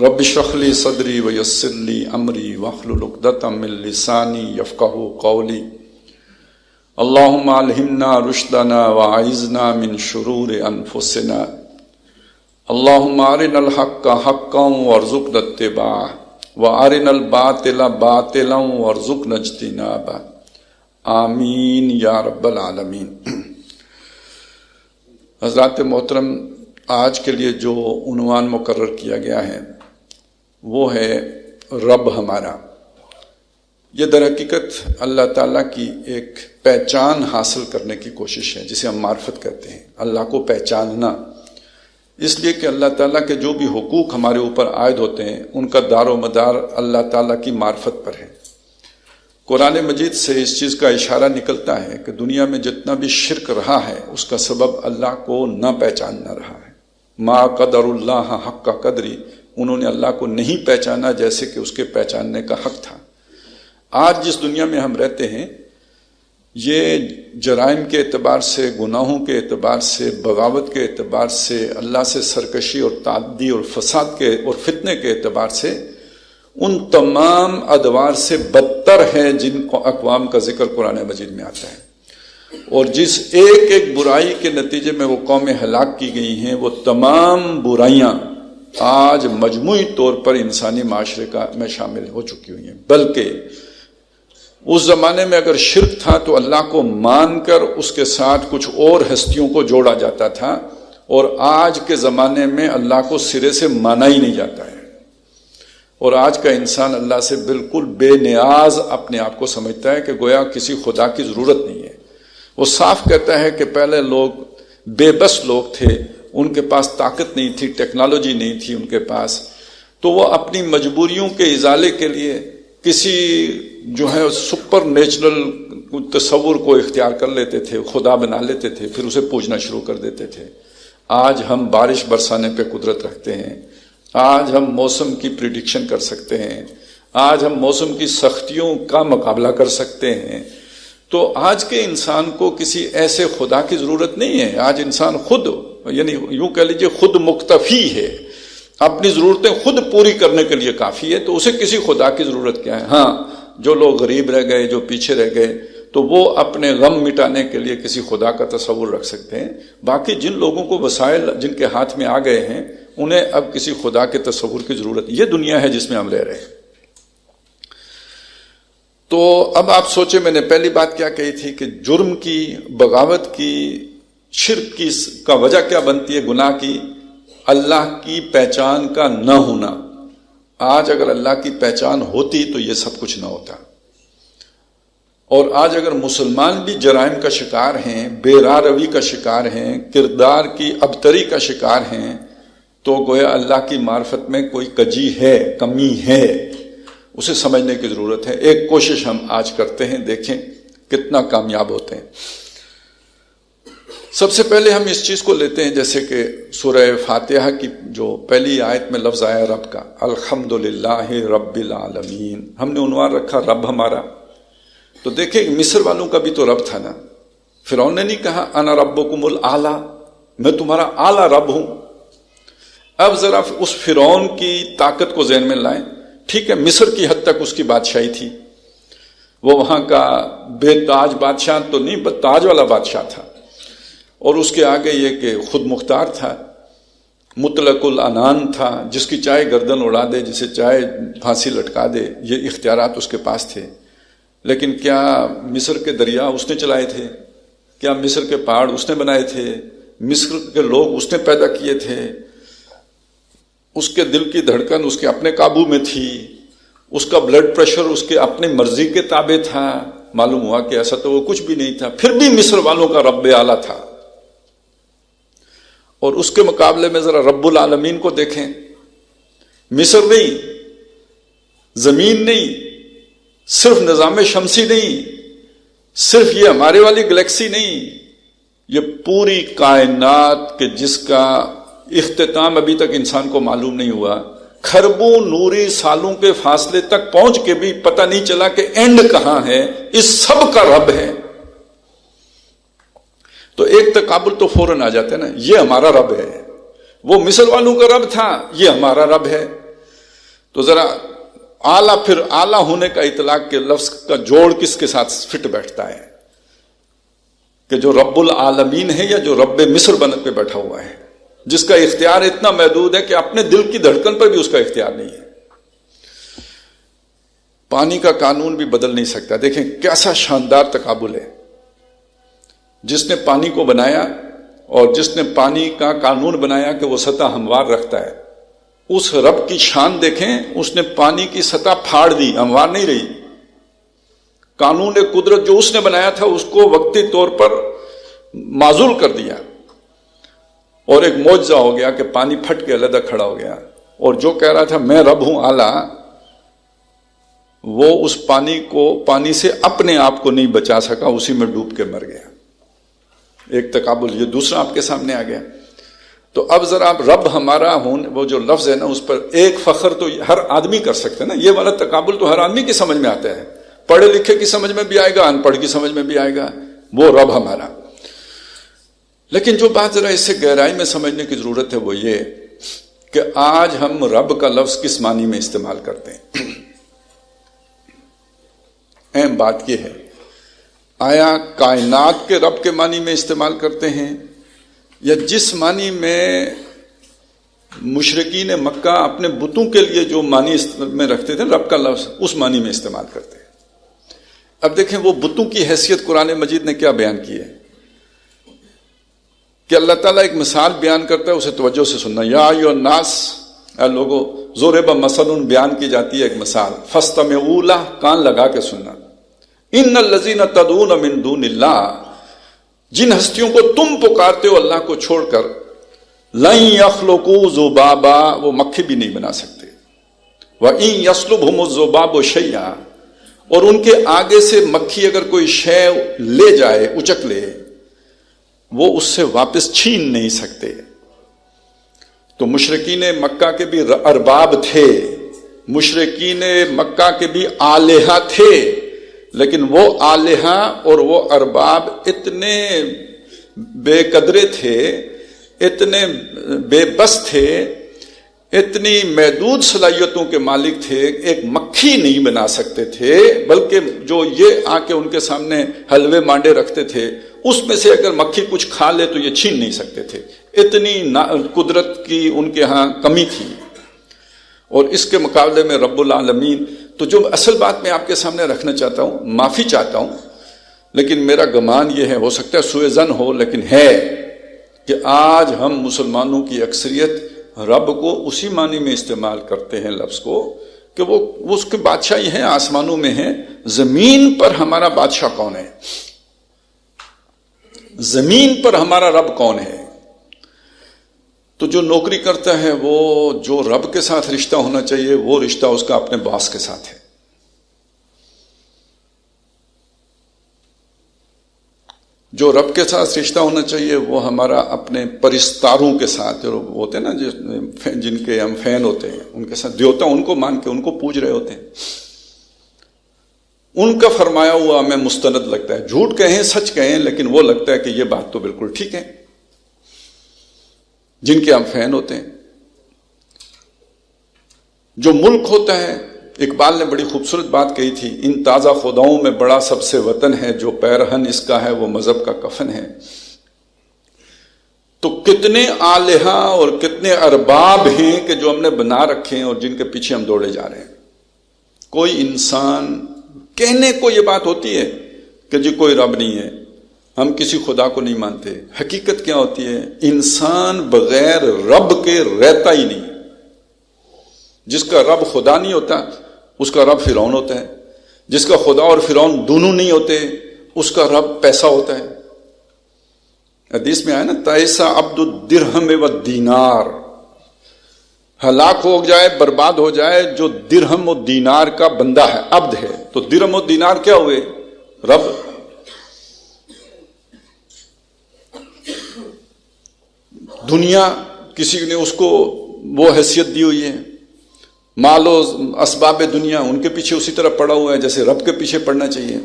رب اشرح لی صدری ویسر لی امری واحلل عقدۃ من لسانی یفقہوا قولی اللہم الہمنا رشدنا واعذنا من شرور انفسنا اللہم ارنا الحق حقا وارزقنا اتباعہ وارنا الباطل باطلا وارزقنا اجتنابہ آمین یا رب العالمین۔ حضرات محترم، آج کے لیے جو عنوان مقرر کیا گیا ہے وہ ہے رب ہمارا۔ یہ در حقیقت اللہ تعالیٰ کی ایک پہچان حاصل کرنے کی کوشش ہے جسے ہم معرفت کہتے ہیں، اللہ کو پہچاننا، اس لیے کہ اللہ تعالیٰ کے جو بھی حقوق ہمارے اوپر عائد ہوتے ہیں ان کا دار و مدار اللہ تعالیٰ کی معرفت پر ہے۔ قرآن مجید سے اس چیز کا اشارہ نکلتا ہے کہ دنیا میں جتنا بھی شرک رہا ہے اس کا سبب اللہ کو نہ پہچاننا رہا ہے۔ ما قدر اللہ حق کا قدری، انہوں نے اللہ کو نہیں پہچانا جیسے کہ اس کے پہچاننے کا حق تھا۔ آج جس دنیا میں ہم رہتے ہیں یہ جرائم کے اعتبار سے، گناہوں کے اعتبار سے، بغاوت کے اعتبار سے، اللہ سے سرکشی اور تعدی اور فساد کے اور فتنے کے اعتبار سے ان تمام ادوار سے بدتر ہے جن اقوام کا ذکر قرآن مجید میں آتا ہے، اور جس ایک ایک برائی کے نتیجے میں وہ قومیں ہلاک کی گئی ہیں، وہ تمام برائیاں آج مجموعی طور پر انسانی معاشرے میں شامل ہو چکی ہوئی ہیں۔ بلکہ اس زمانے میں اگر شرک تھا تو اللہ کو مان کر اس کے ساتھ کچھ اور ہستیوں کو جوڑا جاتا تھا، اور آج کے زمانے میں اللہ کو سرے سے مانا ہی نہیں جاتا ہے، اور آج کا انسان اللہ سے بالکل بے نیاز اپنے آپ کو سمجھتا ہے کہ گویا کسی خدا کی ضرورت نہیں ہے۔ وہ صاف کہتا ہے کہ پہلے لوگ بے بس لوگ تھے، ان کے پاس طاقت نہیں تھی، ٹیکنالوجی نہیں تھی ان کے پاس، تو وہ اپنی مجبوریوں کے ازالے کے لیے کسی جو ہے سپر نیچرل تصور کو اختیار کر لیتے تھے، خدا بنا لیتے تھے، پھر اسے پوجنا شروع کر دیتے تھے۔ آج ہم بارش برسانے پہ قدرت رکھتے ہیں، آج ہم موسم کی پریڈکشن کر سکتے ہیں، آج ہم موسم کی سختیوں کا مقابلہ کر سکتے ہیں۔ تو آج کے انسان کو کسی ایسے خدا کی ضرورت نہیں ہے۔ آج انسان خود، یعنی یوں کہہ لیجیے، خود مکتفی ہے، اپنی ضرورتیں خود پوری کرنے کے لیے کافی ہے، تو اسے کسی خدا کی ضرورت کیا ہے؟ ہاں، جو لوگ غریب رہ گئے، جو پیچھے رہ گئے، تو وہ اپنے غم مٹانے کے لیے کسی خدا کا تصور رکھ سکتے ہیں۔ باقی جن لوگوں کو وسائل جن کے ہاتھ میں آ گئے ہیں انہیں اب کسی خدا کے تصور کی ضرورت، یہ دنیا ہے جس میں ہم رہ رہے ہیں۔ تو اب آپ سوچیں، میں نے پہلی بات کیا کہی تھی کہ جرم کی، بغاوت کی، شرک کی کا وجہ کیا بنتی ہے؟ گناہ کی اللہ کی پہچان کا نہ ہونا۔ آج اگر اللہ کی پہچان ہوتی تو یہ سب کچھ نہ ہوتا، اور آج اگر مسلمان بھی جرائم کا شکار ہیں، بے راہ روی کا شکار ہیں، کردار کی ابتری کا شکار ہیں، تو گویا اللہ کی معرفت میں کوئی کجی ہے، کمی ہے، اسے سمجھنے کی ضرورت ہے۔ ایک کوشش ہم آج کرتے ہیں، دیکھیں کتنا کامیاب ہوتے ہیں۔ سب سے پہلے ہم اس چیز کو لیتے ہیں، جیسے کہ سورہ فاتحہ کی جو پہلی آیت میں لفظ آیا رب کا، الحمدللہ رب العالمین، ہم نے عنوان رکھا رب ہمارا۔ تو دیکھیں مصر والوں کا بھی تو رب تھا نا۔ فرعون نے نہیں کہا انا ربکم الاعلی، میں تمہارا اعلیٰ رب ہوں۔ اب ذرا اس فرعون کی طاقت کو ذہن میں لائیں۔ ٹھیک ہے، مصر کی حد تک اس کی بادشاہی تھی، وہ وہاں کا بے تاج بادشاہ تو نہیں، بس تاج والا بادشاہ تھا، اور اس کے آگے یہ کہ خود مختار تھا، مطلق العنان تھا، جس کی چاہے گردن اڑا دے، جسے چاہے پھانسی لٹکا دے، یہ اختیارات اس کے پاس تھے۔ لیکن کیا مصر کے دریا اس نے چلائے تھے؟ کیا مصر کے پہاڑ اس نے بنائے تھے؟ مصر کے لوگ اس نے پیدا کیے تھے؟ اس کے دل کی دھڑکن اس کے اپنے قابو میں تھی، اس کا بلڈ پریشر اس کے اپنے مرضی کے تابع تھا؟ معلوم ہوا کہ ایسا تو وہ کچھ بھی نہیں تھا، پھر بھی مصر والوں کا رب اعلیٰ تھا۔ اور اس کے مقابلے میں ذرا رب العالمین کو دیکھیں، مصر نہیں، زمین نہیں، صرف نظام شمسی نہیں، صرف یہ ہمارے والی گلیکسی نہیں، یہ پوری کائنات کے جس کا اختتام ابھی تک انسان کو معلوم نہیں ہوا، کھربوں نوری سالوں کے فاصلے تک پہنچ کے بھی پتہ نہیں چلا کہ اینڈ کہاں ہے، اس سب کا رب ہے۔ تو ایک تقابل تو فوراً آ جاتا ہے نا، یہ ہمارا رب ہے، وہ مصر والوں کا رب تھا، یہ ہمارا رب ہے۔ تو ذرا اعلیٰ پھر اعلیٰ ہونے کا اطلاق کے لفظ کا جوڑ کس کے ساتھ فٹ بیٹھتا ہے کہ جو رب العالمین ہے یا جو رب مصر بن کے بیٹھا ہوا ہے، جس کا اختیار اتنا محدود ہے کہ اپنے دل کی دھڑکن پر بھی اس کا اختیار نہیں ہے۔ پانی کا قانون بھی بدل نہیں سکتا۔ دیکھیں کیسا شاندار تقابل ہے، جس نے پانی کو بنایا اور جس نے پانی کا قانون بنایا کہ وہ سطح ہموار رکھتا ہے، اس رب کی شان دیکھیں، اس نے پانی کی سطح پھاڑ دی، ہموار نہیں رہی۔ قانون قدرت جو اس نے بنایا تھا اس کو وقتی طور پر معزول کر دیا، اور ایک معجزہ ہو گیا کہ پانی پھٹ کے علیحدہ کھڑا ہو گیا، اور جو کہہ رہا تھا میں رب ہوں اعلیٰ، وہ اس پانی سے اپنے آپ کو نہیں بچا سکا، اسی میں ڈوب کے مر گیا۔ ایک تقابل، یہ دوسرا آپ کے سامنے آ گیا۔ تو اب ذرا آپ رب ہمارا ہوں، وہ جو لفظ ہے نا، اس پر ایک فخر تو ہر آدمی کر سکتے ہیں نا، یہ والا تقابل تو ہر آدمی کی سمجھ میں آتا ہے، پڑھے لکھے کی سمجھ میں بھی آئے گا، ان پڑھ کی سمجھ میں بھی آئے گا، وہ رب ہمارا۔ لیکن جو بات ذرا اس سے گہرائی میں سمجھنے کی ضرورت ہے وہ یہ کہ آج ہم رب کا لفظ کس معنی میں استعمال کرتے ہیں۔ اہم بات یہ ہے، آیا کائنات کے رب کے معنی میں استعمال کرتے ہیں، یا جس معنی میں مشرکین مکہ اپنے بتوں کے لیے جو معنی میں رکھتے تھے رب کا لفظ، اس معنی میں استعمال کرتے ہیں۔ اب دیکھیں وہ بتوں کی حیثیت قرآن مجید نے کیا بیان کی ہے کہ اللہ تعالیٰ ایک مثال بیان کرتا ہے، اسے توجہ سے سننا۔ یا ایھا الناس، اے لوگو، ضرب مثل بیان کی جاتی ہے ایک مثال، فاستمعوا لہ، کان لگا کے سننا۔ ان الذین تدعون من دون اللہ، جن ہستیوں کو تم پکارتے ہو اللہ کو چھوڑ کر، لن یخلقوا ذبابا، وہ مکھی بھی نہیں بنا سکتے، وَإِن یسلبھم الذباب شیئا، اور ان کے آگے سے مکھی اگر کوئی شے لے جائے، اچک لے، وہ اس سے واپس چھین نہیں سکتے۔ تو مشرکین مکہ کے بھی ارباب تھے، مشرکین مکہ کے بھی آلہہ تھے، لیکن وہ آلہہ اور وہ ارباب اتنے بے قدرے تھے، اتنے بے بس تھے، اتنی محدود صلاحیتوں کے مالک تھے، ایک مکھی نہیں بنا سکتے تھے، بلکہ جو یہ آ کے ان کے سامنے حلوے مانڈے رکھتے تھے، اس میں سے اگر مکھی کچھ کھا لے تو یہ چھین نہیں سکتے تھے، اتنی قدرت کی ان کے ہاں کمی تھی۔ اور اس کے مقابلے میں رب العالمین، تو جو اصل بات میں آپ کے سامنے رکھنا چاہتا ہوں، معافی چاہتا ہوں، لیکن میرا گمان یہ ہے، ہو سکتا ہے سوء ظن ہو، لیکن ہے کہ آج ہم مسلمانوں کی اکثریت رب کو اسی معنی میں استعمال کرتے ہیں لفظ کو کہ وہ اس کے بادشاہی ہیں، آسمانوں میں ہیں، زمین پر ہمارا بادشاہ کون ہے، زمین پر ہمارا رب کون ہے۔ تو جو نوکری کرتا ہے وہ جو رب کے ساتھ رشتہ ہونا چاہیے وہ رشتہ اس کا اپنے باس کے ساتھ ہے۔ جو رب کے ساتھ رشتہ ہونا چاہیے وہ ہمارا اپنے پرستاروں کے ساتھ، جو ہوتے ہیں نا جن کے ہم فین ہوتے ہیں، ان کے ساتھ دیوتا ان کو مان کے ان کو پوج رہے ہوتے ہیں، ان کا فرمایا ہوا ہمیں مستند لگتا ہے، جھوٹ کہیں سچ کہیں لیکن وہ لگتا ہے کہ یہ بات تو بالکل ٹھیک ہے، جن کے ہم فین ہوتے ہیں۔ جو ملک ہوتا ہے، اقبال نے بڑی خوبصورت بات کہی تھی، ان تازہ خداؤں میں بڑا سب سے وطن ہے، جو پیرہن اس کا ہے وہ مذہب کا کفن ہے۔ تو کتنے آلہہ اور کتنے ارباب ہیں کہ جو ہم نے بنا رکھے ہیں اور جن کے پیچھے ہم دوڑے جا رہے ہیں۔ کوئی انسان کہنے کو یہ بات ہوتی ہے کہ جی کوئی رب نہیں ہے، ہم کسی خدا کو نہیں مانتے، حقیقت کیا ہوتی ہے؟ انسان بغیر رب کے رہتا ہی نہیں۔ جس کا رب خدا نہیں ہوتا اس کا رب فرعون ہوتا ہے، جس کا خدا اور فرعون دونوں نہیں ہوتے اس کا رب پیسہ ہوتا ہے۔ حدیث میں آیا نا، تائسا عبد الدرہم والدینار، ہلاک ہو جائے، برباد ہو جائے جو درہم و دینار کا بندہ ہے، عبد ہے۔ تو درہم و دینار کیا ہوئے؟ رب۔ دنیا کسی نے اس کو وہ حیثیت دی ہوئی ہے، مال و اسباب دنیا ان کے پیچھے اسی طرح پڑا ہوا ہے جیسے رب کے پیچھے پڑنا چاہیے۔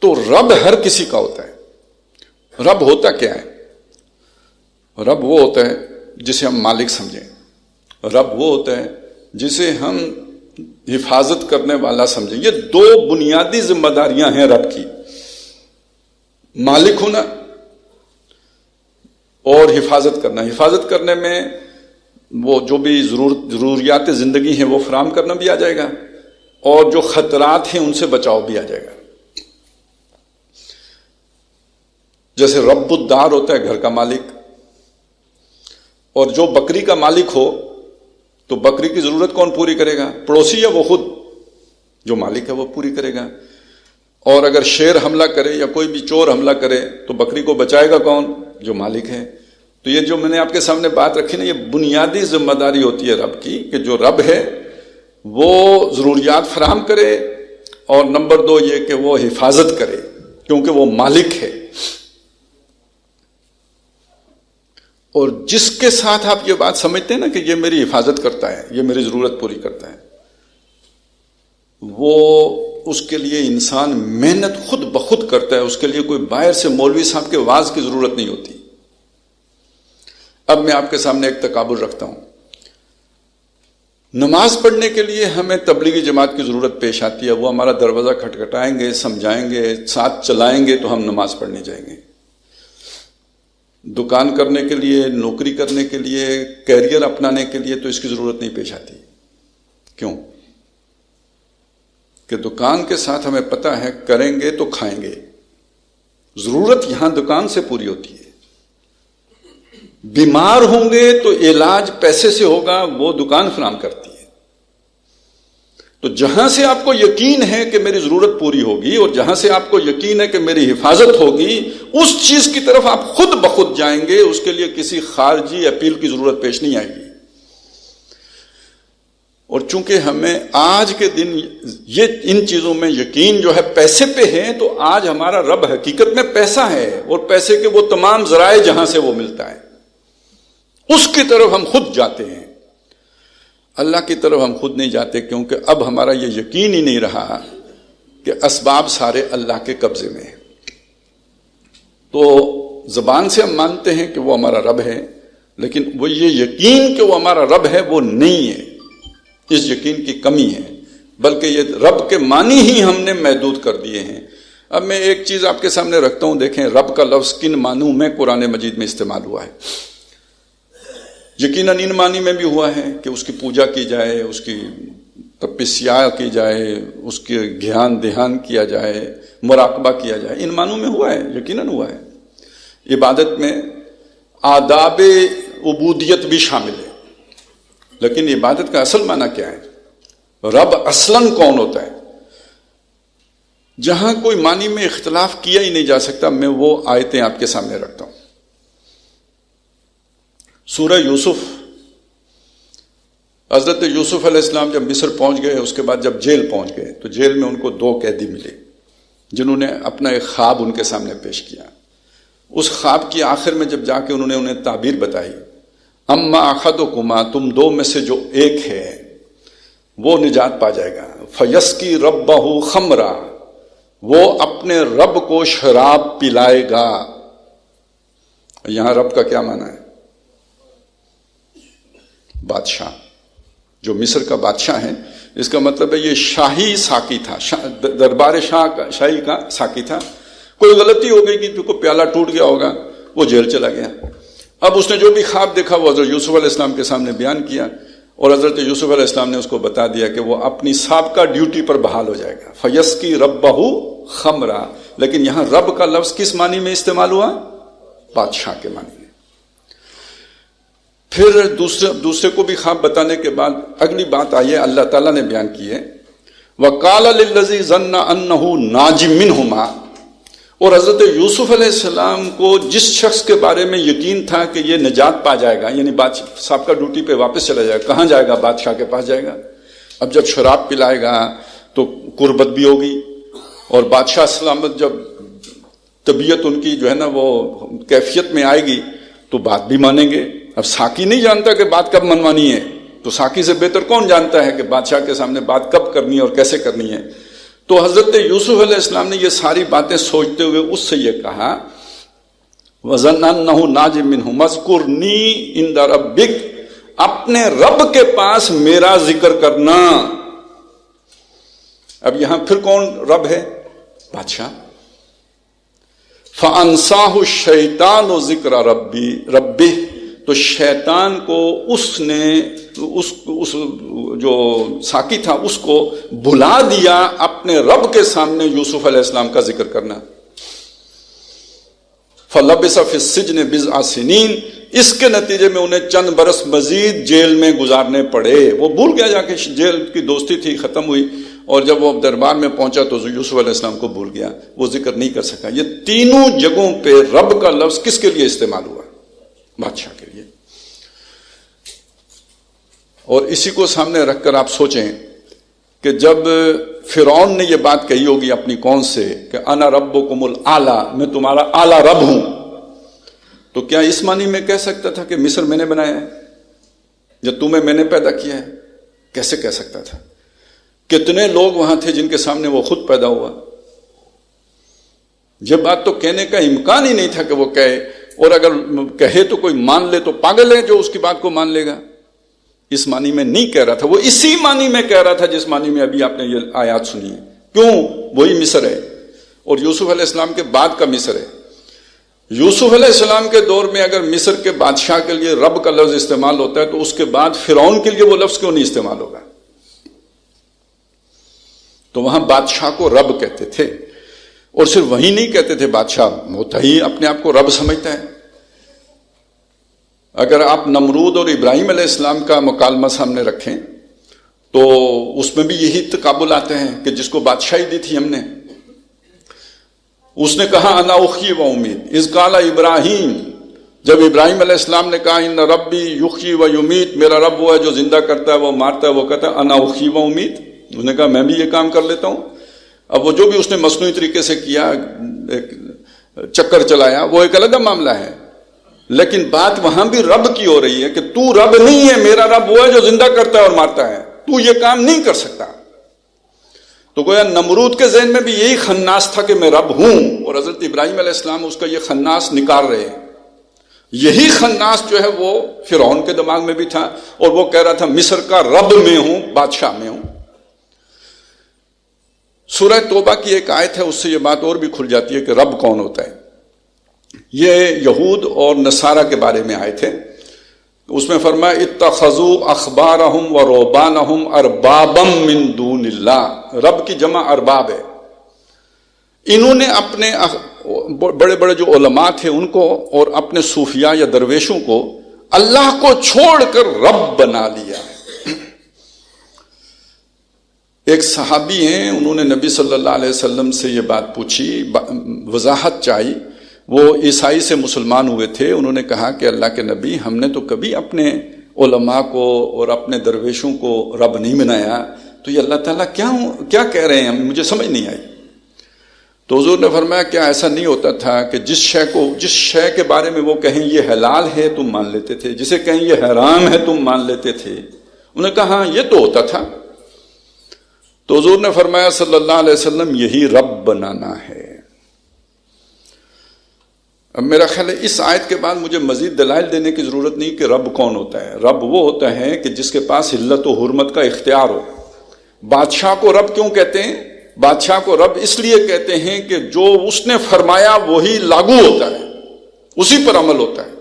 تو رب ہر کسی کا ہوتا ہے۔ رب ہوتا کیا ہے؟ رب وہ ہوتا ہے جسے ہم مالک سمجھیں، رب وہ ہوتا ہے جسے ہم حفاظت کرنے والا سمجھیں. یہ دو بنیادی ذمہ داریاں ہیں رب کی، مالک ہونا اور حفاظت کرنا. حفاظت کرنے میں وہ جو بھی ضروریات زندگی ہیں وہ فراہم کرنا بھی آ جائے گا، اور جو خطرات ہیں ان سے بچاؤ بھی آ جائے گا. جیسے رب الدار ہوتا ہے گھر کا مالک، اور جو بکری کا مالک ہو تو بکری کی ضرورت کون پوری کرے گا؟ پڑوسی یا وہ خود؟ جو مالک ہے وہ پوری کرے گا. اور اگر شیر حملہ کرے یا کوئی بھی چور حملہ کرے تو بکری کو بچائے گا کون؟ جو مالک ہے. تو یہ جو میں نے آپ کے سامنے بات رکھی نا، یہ بنیادی ذمہ داری ہوتی ہے رب کی، کہ جو رب ہے وہ ضروریات فراہم کرے، اور نمبر 2 یہ کہ وہ حفاظت کرے، کیونکہ وہ مالک ہے. اور جس کے ساتھ آپ یہ بات سمجھتے ہیں نا کہ یہ میری حفاظت کرتا ہے، یہ میری ضرورت پوری کرتا ہے، وہ اس کے لیے انسان محنت خود بخود کرتا ہے. اس کے لیے کوئی باہر سے مولوی صاحب کے واعظ کی ضرورت نہیں ہوتی. اب میں آپ کے سامنے ایک تکابر رکھتا ہوں. نماز پڑھنے کے لیے ہمیں تبلیغی جماعت کی ضرورت پیش آتی ہے. وہ ہمارا دروازہ کھٹکھٹائیں گے، سمجھائیں گے، ساتھ چلائیں گے تو ہم نماز پڑھنے جائیں گے. دکان کرنے کے لیے، نوکری کرنے کے لیے، کیریئر اپنانے کے لیے تو اس کی ضرورت نہیں پیش آتی. کیوں؟ کہ دکان کے ساتھ ہمیں پتہ ہے کریں گے تو کھائیں گے. ضرورت یہاں دکان سے پوری ہوتی ہے. بیمار ہوں گے تو علاج پیسے سے ہوگا، وہ دکان فراہم کرتی ہے. تو جہاں سے آپ کو یقین ہے کہ میری ضرورت پوری ہوگی، اور جہاں سے آپ کو یقین ہے کہ میری حفاظت ہوگی، اس چیز کی طرف آپ خود بخود جائیں گے. اس کے لیے کسی خارجی اپیل کی ضرورت پیش نہیں آئے گی. اور چونکہ ہمیں آج کے دن یہ ان چیزوں میں یقین جو ہے پیسے پہ ہے، تو آج ہمارا رب حقیقت میں پیسہ ہے، اور پیسے کے وہ تمام ذرائع جہاں سے وہ ملتا ہے اس کی طرف ہم خود جاتے ہیں. اللہ کی طرف ہم خود نہیں جاتے، کیونکہ اب ہمارا یہ یقین ہی نہیں رہا کہ اسباب سارے اللہ کے قبضے میں ہیں. تو زبان سے ہم مانتے ہیں کہ وہ ہمارا رب ہے، لیکن وہ یہ یقین کہ وہ ہمارا رب ہے وہ نہیں ہے. اس یقین کی کمی ہے، بلکہ یہ رب کے معنی ہی ہم نے محدود کر دیے ہیں. اب میں ایک چیز آپ کے سامنے رکھتا ہوں، دیکھیں رب کا لفظ کن معنوں میں قرآن مجید میں استعمال ہوا ہے. یقیناً ان معنی میں بھی ہوا ہے کہ اس کی پوجا کی جائے، اس کی تپسیا کی جائے، اس کے گھیان دھیان کیا جائے، مراقبہ کیا جائے. ان معنوں میں ہوا ہے، یقیناً ہوا ہے. عبادت میں آداب عبودیت بھی شامل ہے. لیکن عبادت کا اصل معنی کیا ہے؟ رب اصلاً کون ہوتا ہے؟ جہاں کوئی معنی میں اختلاف کیا ہی نہیں جا سکتا، میں وہ آیتیں آپ کے سامنے رکھتا ہوں. سورہ یوسف، حضرت یوسف علیہ السلام جب مصر پہنچ گئے، اس کے بعد جب جیل پہنچ گئے تو جیل میں ان کو 2 قیدی ملے جنہوں نے اپنا ایک خواب ان کے سامنے پیش کیا. اس خواب کی آخر میں جب جا کے انہوں نے انہیں تعبیر بتائی، اما احدکما، تم 2 میں سے جو ایک ہے وہ نجات پا جائے گا. فیسقی ربہ خمرا، وہ اپنے رب کو شراب پلائے گا. یہاں رب کا کیا معنی ہے؟ بادشاہ. جو مصر کا بادشاہ ہے، اس کا مطلب ہے یہ شاہی ساقی تھا، دربار شاہی کا ساقی تھا. کوئی غلطی ہو گئی کہ کوئی پیالہ ٹوٹ گیا ہوگا، وہ جیل چلا گیا. اب اس نے جو بھی خواب دیکھا وہ حضرت یوسف علیہ السلام کے سامنے بیان کیا، اور حضرت یوسف علیہ السلام نے اس کو بتا دیا کہ وہ اپنی سابقہ ڈیوٹی پر بحال ہو جائے گا. فیسقی ربہ خمرا. لیکن یہاں رب کا لفظ کس معنی میں استعمال ہوا؟ بادشاہ کے معنی میں. پھر دوسرے کو بھی خواب بتانے کے بعد اگلی بات آئی ہے، اللہ تعالیٰ نے بیان کی ہے، وَقَالَ لِلَّذِي ظَنَّ أَنَّهُ نَاجٍ مِّنْهُمَا. اور حضرت یوسف علیہ السلام کو جس شخص کے بارے میں یقین تھا کہ یہ نجات پا جائے گا، یعنی بادشاہ صاحب کا ڈیوٹی پہ واپس چلا جائے گا، کہاں جائے گا؟ بادشاہ کے پاس جائے گا. اب جب شراب پلائے گا تو قربت بھی ہوگی، اور بادشاہ سلامت جب طبیعت ان کی جو ہے نا وہ کیفیت میں آئے گی تو بات بھی مانیں گے. اب ساقی نہیں جانتا کہ بات کب منوانی ہے، تو ساقی سے بہتر کون جانتا ہے کہ بادشاہ کے سامنے بات کب کرنی ہے اور کیسے کرنی ہے. تو حضرت یوسف علیہ السلام نے یہ ساری باتیں سوچتے ہوئے اس سے یہ کہا، وَظَنَّ أَنَّهُ نَاجٍ مِّنْهُ مَذْكُرْنِي عِندَ رَبِّكَ اپنے رب کے پاس میرا ذکر کرنا. اب یہاں پھر کون رب ہے؟ بادشاہ. فَأَنْسَاهُ الشَّيْطَانُ ذِكْرَ رَبِّهِ، تو شیطان کو اس نے اس جو ساقی تھا اس کو بھلا دیا اپنے رب کے سامنے یوسف علیہ السلام کا ذکر کرنا. فَلَبِثَ فِي السِّجْنِ بِضْعَ سِنِينَ، اس کے نتیجے میں انہیں چند برس مزید جیل میں گزارنے پڑے. وہ بھول گیا، جا کے جیل کی دوستی تھی ختم ہوئی، اور جب وہ دربار میں پہنچا تو یوسف علیہ السلام کو بھول گیا، وہ ذکر نہیں کر سکا. یہ تینوں جگہوں پہ رب کا لفظ کس کے لیے استعمال ہوا؟ بادشاہ کے لیے. اور اسی کو سامنے رکھ کر آپ سوچیں کہ جب فرعون نے یہ بات کہی ہوگی اپنی قوم سے کہ انا ربکم الاعلی، میں تمہارا اعلی رب ہوں، تو کیا اس معنی میں کہہ سکتا تھا کہ مصر میں نے بنایا ہے یا تمہیں میں نے پیدا کیا ہے؟ کیسے کہہ سکتا تھا؟ کتنے لوگ وہاں تھے جن کے سامنے وہ خود پیدا ہوا؟ یہ بات تو کہنے کا امکان ہی نہیں تھا کہ وہ کہے، اور اگر کہے تو کوئی مان لے تو پاگل ہے جو اس کی بات کو مان لے گا. اس معنی میں نہیں کہہ رہا تھا، وہ اسی معنی میں کہہ رہا تھا جس معنی میں ابھی آپ نے یہ آیات سنی ہے. کیوں؟ وہی مصر ہے، اور یوسف علیہ السلام کے بعد کا مصر ہے. یوسف علیہ السلام کے دور میں اگر مصر کے بادشاہ کے لیے رب کا لفظ استعمال ہوتا ہے تو اس کے بعد فرعون کے لیے وہ لفظ کیوں نہیں استعمال ہوگا؟ تو وہاں بادشاہ کو رب کہتے تھے، اور صرف وہی نہیں کہتے تھے، بادشاہ ہوتا ہی اپنے آپ کو رب سمجھتا ہے. اگر آپ نمرود اور ابراہیم علیہ السلام کا مکالمہ سامنے رکھیں تو اس میں بھی یہی تقابل آتے ہیں کہ جس کو بادشاہی دی تھی ہم نے، اس نے کہا انا احیی و امیت اذ قال ابراہیم، جب ابراہیم علیہ السلام نے کہا ان ربی یحیی و یمیت، میرا رب وہ ہے جو زندہ کرتا ہے وہ مارتا ہے، وہ کہتا ہے انا احیی و امیت. اس نے کہا میں بھی یہ کام کر لیتا ہوں. اب وہ جو بھی اس نے مصنوعی طریقے سے کیا، ایک چکر چلایا، وہ ایک الگ معاملہ ہے، لیکن بات وہاں بھی رب کی ہو رہی ہے کہ تو رب نہیں ہے، میرا رب وہ ہے جو زندہ کرتا ہے اور مارتا ہے، تو یہ کام نہیں کر سکتا. تو گویا نمرود کے ذہن میں بھی یہی خناس تھا کہ میں رب ہوں، اور حضرت ابراہیم علیہ السلام اس کا یہ خناس نکال رہے ہیں. یہی خناس جو ہے وہ فرعون کے دماغ میں بھی تھا، اور وہ کہہ رہا تھا مصر کا رب میں ہوں، بادشاہ میں ہوں. سورہ توبہ کی ایک آیت ہے، اس سے یہ بات اور بھی کھل جاتی ہے کہ رب کون ہوتا ہے. یہ یہود اور نصارہ کے بارے میں آئے تھے. اس میں فرمایا اتخذوا اخبارہم و رہبانہم اربابا من دون اللہ، رب کی جمع ارباب ہے. انہوں نے اپنے بڑے بڑے جو علماء تھے ان کو اور اپنے صوفیاء یا درویشوں کو اللہ کو چھوڑ کر رب بنا لیا. ایک صحابی ہیں، انہوں نے نبی صلی اللہ علیہ وسلم سے یہ بات پوچھی، وضاحت چاہی. وہ عیسائی سے مسلمان ہوئے تھے. انہوں نے کہا کہ اللہ کے نبی، ہم نے تو کبھی اپنے علماء کو اور اپنے درویشوں کو رب نہیں بنایا، تو یہ اللہ تعالیٰ کیا کہہ رہے ہیں، مجھے سمجھ نہیں آئی. تو حضور نے فرمایا کیا ایسا نہیں ہوتا تھا کہ جس شے کے بارے میں وہ کہیں یہ حلال ہے تم مان لیتے تھے، جسے کہیں یہ حرام ہے تم مان لیتے تھے. انہوں نے کہا ہاں یہ تو ہوتا تھا. تو حضور نے فرمایا صلی اللہ علیہ وسلم یہی رب بنانا ہے. اب میرا خیال ہے اس آیت کے بعد مجھے مزید دلائل دینے کی ضرورت نہیں کہ رب کون ہوتا ہے. رب وہ ہوتا ہے کہ جس کے پاس علت و حرمت کا اختیار ہو. بادشاہ کو رب کیوں کہتے ہیں؟ بادشاہ کو رب اس لیے کہتے ہیں کہ جو اس نے فرمایا وہی لاگو ہوتا ہے، اسی پر عمل ہوتا ہے.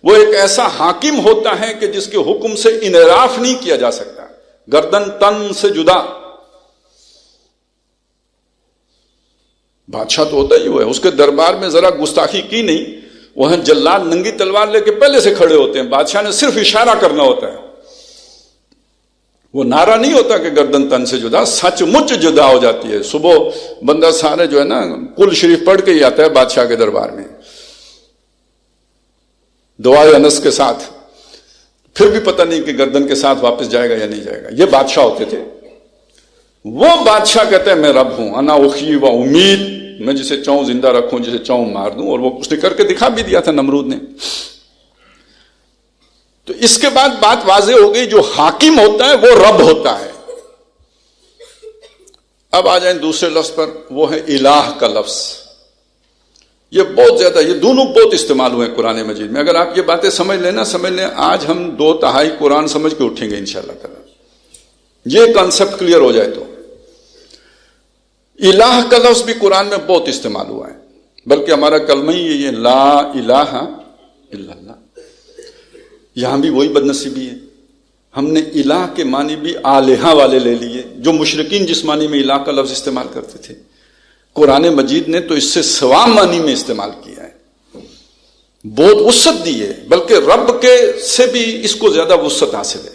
وہ ایک ایسا حاکم ہوتا ہے کہ جس کے حکم سے انحراف نہیں کیا جا سکتا، گردن تن سے جدا. بادشاہ تو ہوتا ہی وہ ہے. اس کے دربار میں ذرا گستاخی کی نہیں، وہاں جلاد ننگی تلوار لے کے پہلے سے کھڑے ہوتے ہیں. بادشاہ نے صرف اشارہ کرنا ہوتا ہے. وہ نعرہ نہیں ہوتا کہ گردن تن سے جدا، سچ مچ جدا ہو جاتی ہے. صبح بندہ سارے جو ہے نا کل شریف پڑھ کے ہی آتا ہے بادشاہ کے دربار میں دعائے انس کے ساتھ، پھر بھی پتہ نہیں کہ گردن کے ساتھ واپس جائے گا یا نہیں جائے گا. یہ بادشاہ ہوتے تھے. وہ بادشاہ کہتے ہیں میں رب ہوں، انا احیی و امید، میں جسے چاہوں زندہ رکھوں، جسے چاہوں مار دوں. اور وہ اس نے کر کے دکھا بھی دیا تھا نمرود نے. تو اس کے بعد بات واضح ہو گئی، جو حاکم ہوتا ہے وہ رب ہوتا ہے. اب آ جائیں دوسرے لفظ پر، وہ ہے الہ کا لفظ. یہ بہت زیادہ، یہ دونوں بہت استعمال ہوئے ہیں قرآن مجید میں. اگر آپ یہ باتیں سمجھ لیں نا، سمجھ لیں آج ہم 2/3 قرآن سمجھ کے اٹھیں گے انشاءاللہ تعالی. یہ کانسیپٹ کلیئر ہو جائے تو الہ کا لفظ بھی قرآن میں بہت استعمال ہوا ہے، بلکہ ہمارا کلمہ ہی یہ لا الہ الا اللہ. یہاں بھی وہی بدنصیبی ہے، ہم نے الہ کے معنی بھی آلہہ والے لے لیے، جو مشرکین جس معنی میں الہ کا لفظ استعمال کرتے تھے. قرآن مجید نے تو اس سے سوا معنی میں استعمال کیا ہے، بہت وسعت دی ہے، بلکہ رب کے سے بھی اس کو زیادہ وسعت حاصل ہے.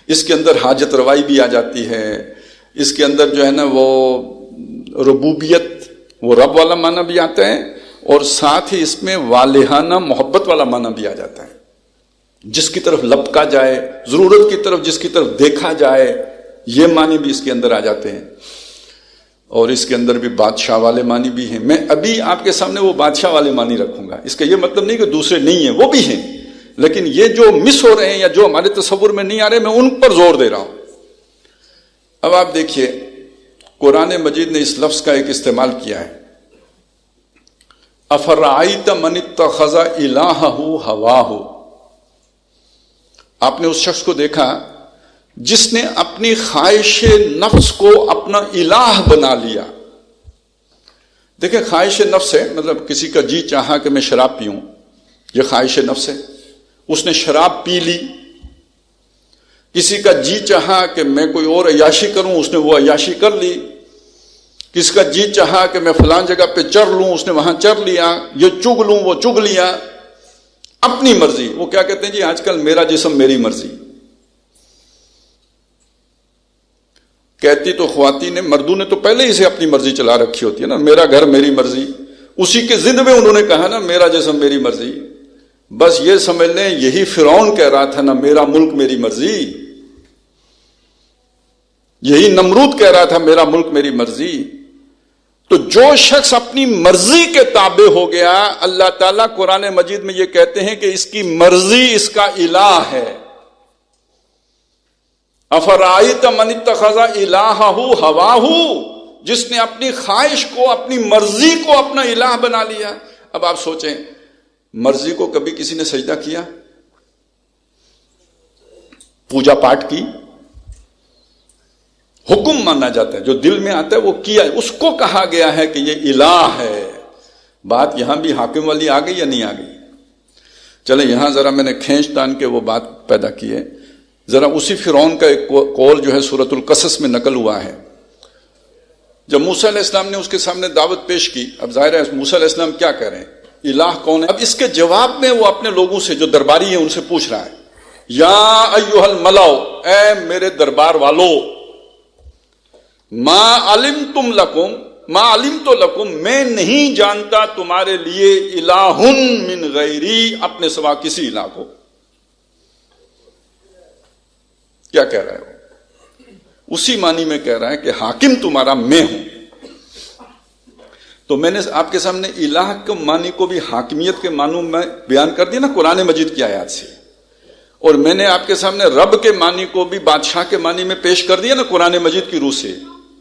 اس کے اندر حاجت روائی بھی آ جاتی ہے، اس کے اندر جو ہے نا وہ ربوبیت، وہ رب والا معنی بھی آتا ہے، اور ساتھ ہی اس میں والہانہ محبت والا معنی بھی آ جاتا ہے، جس کی طرف لپکا جائے، ضرورت کی طرف جس کی طرف دیکھا جائے، یہ معنی بھی اس کے اندر آ جاتے ہیں. اور اس کے اندر بھی بادشاہ والے معنی بھی ہیں. میں ابھی آپ کے سامنے وہ بادشاہ والے معنی رکھوں گا، اس کا یہ مطلب نہیں کہ دوسرے نہیں ہیں، وہ بھی ہیں، لیکن یہ جو مس ہو رہے ہیں یا جو ہمارے تصور میں نہیں آ رہے، میں ان پر زور دے رہا ہوں. اب آپ دیکھیے قرآن مجید نے اس لفظ کا ایک استعمال کیا ہے، افرأیت من اتخذ الہہ ہواہ. آپ نے اس شخص کو دیکھا جس نے اپنی خواہش نفس کو اپنا الہ بنا لیا. دیکھیں خواہش نفس ہے، مطلب کسی کا جی چاہا کہ میں شراب پیوں، یہ خواہش نفس ہے، اس نے شراب پی لی. کسی کا جی چاہا کہ میں کوئی اور عیاشی کروں، اس نے وہ عیاشی کر لی. کسی کا جی چاہا کہ میں فلان جگہ پہ چڑھ لوں، اس نے وہاں چڑھ لیا. یہ چگ لوں، وہ چگ لیا، اپنی مرضی. وہ کیا کہتے ہیں جی آج کل میرا جسم میری مرضی. کہتی تو خواتین نے، مردوں نے تو پہلے ہی سے اپنی مرضی چلا رکھی ہوتی ہے نا، میرا گھر میری مرضی. اسی کے ضد میں انہوں نے کہا نا میرا جسم میری مرضی. بس یہ سمجھ لیں یہی فرعون کہہ رہا تھا نا میرا ملک میری مرضی. یہی نمرود کہہ رہا تھا میرا ملک میری مرضی. تو جو شخص اپنی مرضی کے تابع ہو گیا، اللہ تعالیٰ قرآن مجید میں یہ کہتے ہیں کہ اس کی مرضی اس کا الہ ہے. افرأیت من اتخذ الہہ ہواہ، جس نے اپنی خواہش کو، اپنی مرضی کو اپنا الہ بنا لیا. اب آپ سوچیں مرضی کو کبھی کسی نے سجدہ کیا، پوجا پاٹ کی؟ حکم مانا جاتا ہے، جو دل میں آتا ہے وہ کیا، اس کو کہا گیا ہے کہ یہ الہ ہے. بات یہاں بھی حاکم والی آ گئی یا نہیں آ گئی؟ چلے یہاں ذرا میں نے کھینچ تان کے وہ بات پیدا کی ہے. ذرا اسی فرعون کا ایک قول جو ہے سورۃ القصص میں نقل ہوا ہے. جب موسیٰ علیہ السلام نے اس کے سامنے دعوت پیش کی، اب ظاہر ہے موسیٰ علیہ السلام کیا کہہ رہے ہیں، الہ کون ہے؟ اب اس کے جواب میں وہ اپنے لوگوں سے جو درباری ہیں ان سے پوچھ رہا ہے، یا ایھا الملأ، اے میرے دربار والو، ما علمتم لکم، ما علمت لکم، میں نہیں جانتا تمہارے لیے الہ من غیری، اپنے سوا کسی الہ کو. کیا کہہ رہا ہے وہ؟ اسی معنی میں کہہ رہا ہے کہ حاکم تمہارا میں ہوں. تو میں نے آپ کے سامنے الہ کے معنی کو بھی حاکمیت کے معنوں میں بیان کر دیا نا قرآن مجید کی آیات سے، اور میں نے آپ کے سامنے رب کے معنی کو بھی بادشاہ کے معنی میں پیش کر دیا نا قرآن مجید کی روح سے.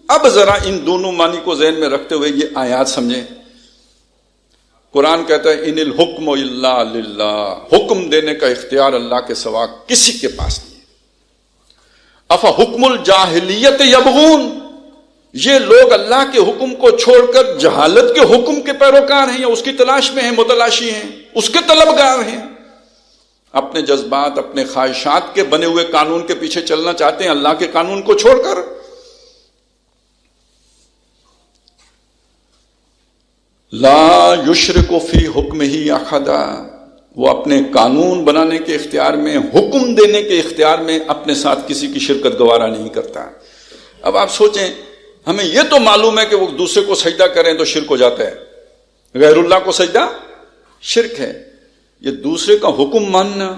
اب ذرا ان دونوں معنی کو ذہن میں رکھتے ہوئے یہ آیات سمجھیں. قرآن کہتا ہے ان الحکم الا للہ، حکم دینے کا اختیار اللہ کے سوا کسی کے پاس نہیں. افا حکم الجاہلیت یبغون، یہ لوگ اللہ کے حکم کو چھوڑ کر جہالت کے حکم کے پیروکار ہیں یا اس کی تلاش میں ہیں، متلاشی ہیں، اس کے طلبگار ہیں. اپنے جذبات، اپنے خواہشات کے بنے ہوئے قانون کے پیچھے چلنا چاہتے ہیں اللہ کے قانون کو چھوڑ کر. لا یشرک فی حکمہ احدا، وہ اپنے قانون بنانے کے اختیار میں، حکم دینے کے اختیار میں اپنے ساتھ کسی کی شرکت گوارا نہیں کرتا. اب آپ سوچیں، ہمیں یہ تو معلوم ہے کہ وہ دوسرے کو سجدہ کریں تو شرک ہو جاتا ہے، غیر اللہ کو سجدہ شرک ہے. یہ دوسرے کا حکم ماننا.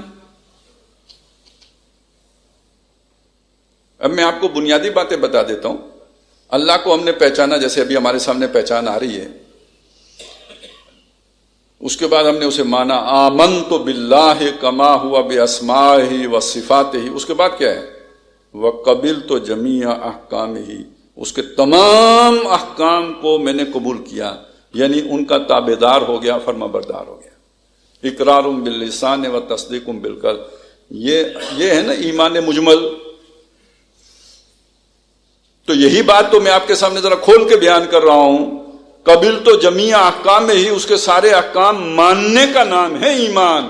اب میں آپ کو بنیادی باتیں بتا دیتا ہوں. اللہ کو ہم نے پہچانا، جیسے ابھی ہمارے سامنے پہچان آ رہی ہے. اس کے بعد ہم نے اسے مانا آمنت باللہ کما ہوا باسمائہ وصفاتہ. اس کے بعد کیا ہے؟ وقبلت جمیع احکامہ، اس کے تمام احکام کو میں نے قبول کیا. یعنی ان کا تابعدار ہو گیا، فرما بردار ہو گیا۔ اقرار باللسان و تصدیق بالقلب، یہ ہے نا ایمان مجمل۔ تو یہی بات تو میں آپ کے سامنے ذرا کھول کے بیان کر رہا ہوں۔ قبل تو جمیع احکام میں ہی اس کے سارے احکام ماننے کا نام ہے ایمان۔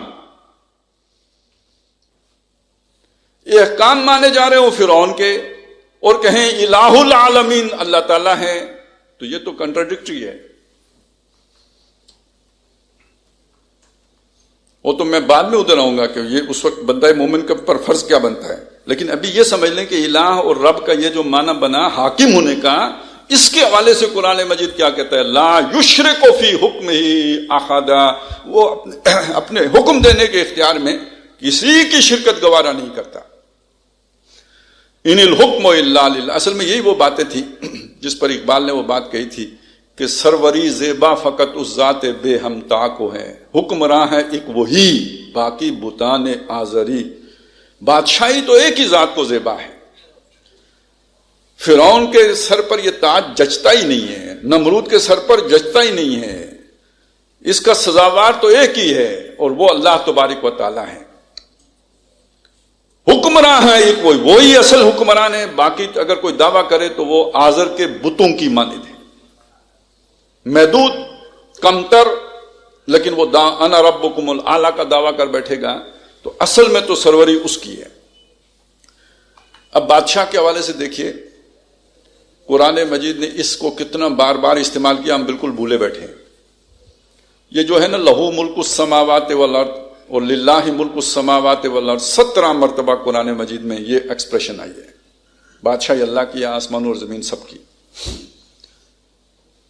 یہ احکام مانے جا رہے ہوں فرعون کے، اور کہیں الہ العالمین اللہ تعالیٰ ہے، تو یہ تو کنٹراڈکٹری ہے۔ وہ تو میں بعد میں ادھر آؤں گا کہ یہ اس وقت بندہ مومن کے پر فرض کیا بنتا ہے، لیکن ابھی یہ سمجھ لیں کہ الہ اور رب کا یہ جو معنی بنا حاکم ہونے کا، اس کے حوالے سے قرآن مجید کیا کہتا ہے؟ لا یشرک فی حکمہ احدا، وہ اپنے حکم دینے کے اختیار میں کسی کی شرکت گوارا نہیں کرتا۔ ان الحکم الا للہ، اصل میں یہی وہ باتیں تھی جس پر اقبال نے وہ بات کہی تھی کہ سروری زیبا فقط اس ذات بے ہمتا کو ہے، حکمراں ہے ایک وہی باقی بتان آزری، بادشاہی تو ایک ہی ذات کو زیبا ہے۔ فرعون کے سر پر یہ تاج جچتا ہی نہیں ہے، نمرود کے سر پر جچتا ہی نہیں ہے، اس کا سزاوار تو ایک ہی ہے، اور وہ اللہ تبارک و تعالی ہے۔ حکمراں ہے ایک وہی اصل حکمران ہے، باقی اگر کوئی دعویٰ کرے تو وہ آزر کے بتوں کی مانند ہے، محدود، کمتر، لیکن وہ انا ربکم الاعلی کا دعویٰ کر بیٹھے گا تو اصل میں تو سروری اس کی ہے۔ اب بادشاہ کے حوالے سے دیکھیے قرآن مجید نے اس کو کتنا بار بار استعمال کیا، ہم بالکل بھولے بیٹھے ہیں۔ یہ جو ہے نا لہو ملک السماوات والارض اور للہ ملک السماوات والارض، 17 مرتبہ قرآن مجید میں یہ ایکسپریشن آئی ہے، بادشاہی اللہ کی، آسمان اور زمین سب کی۔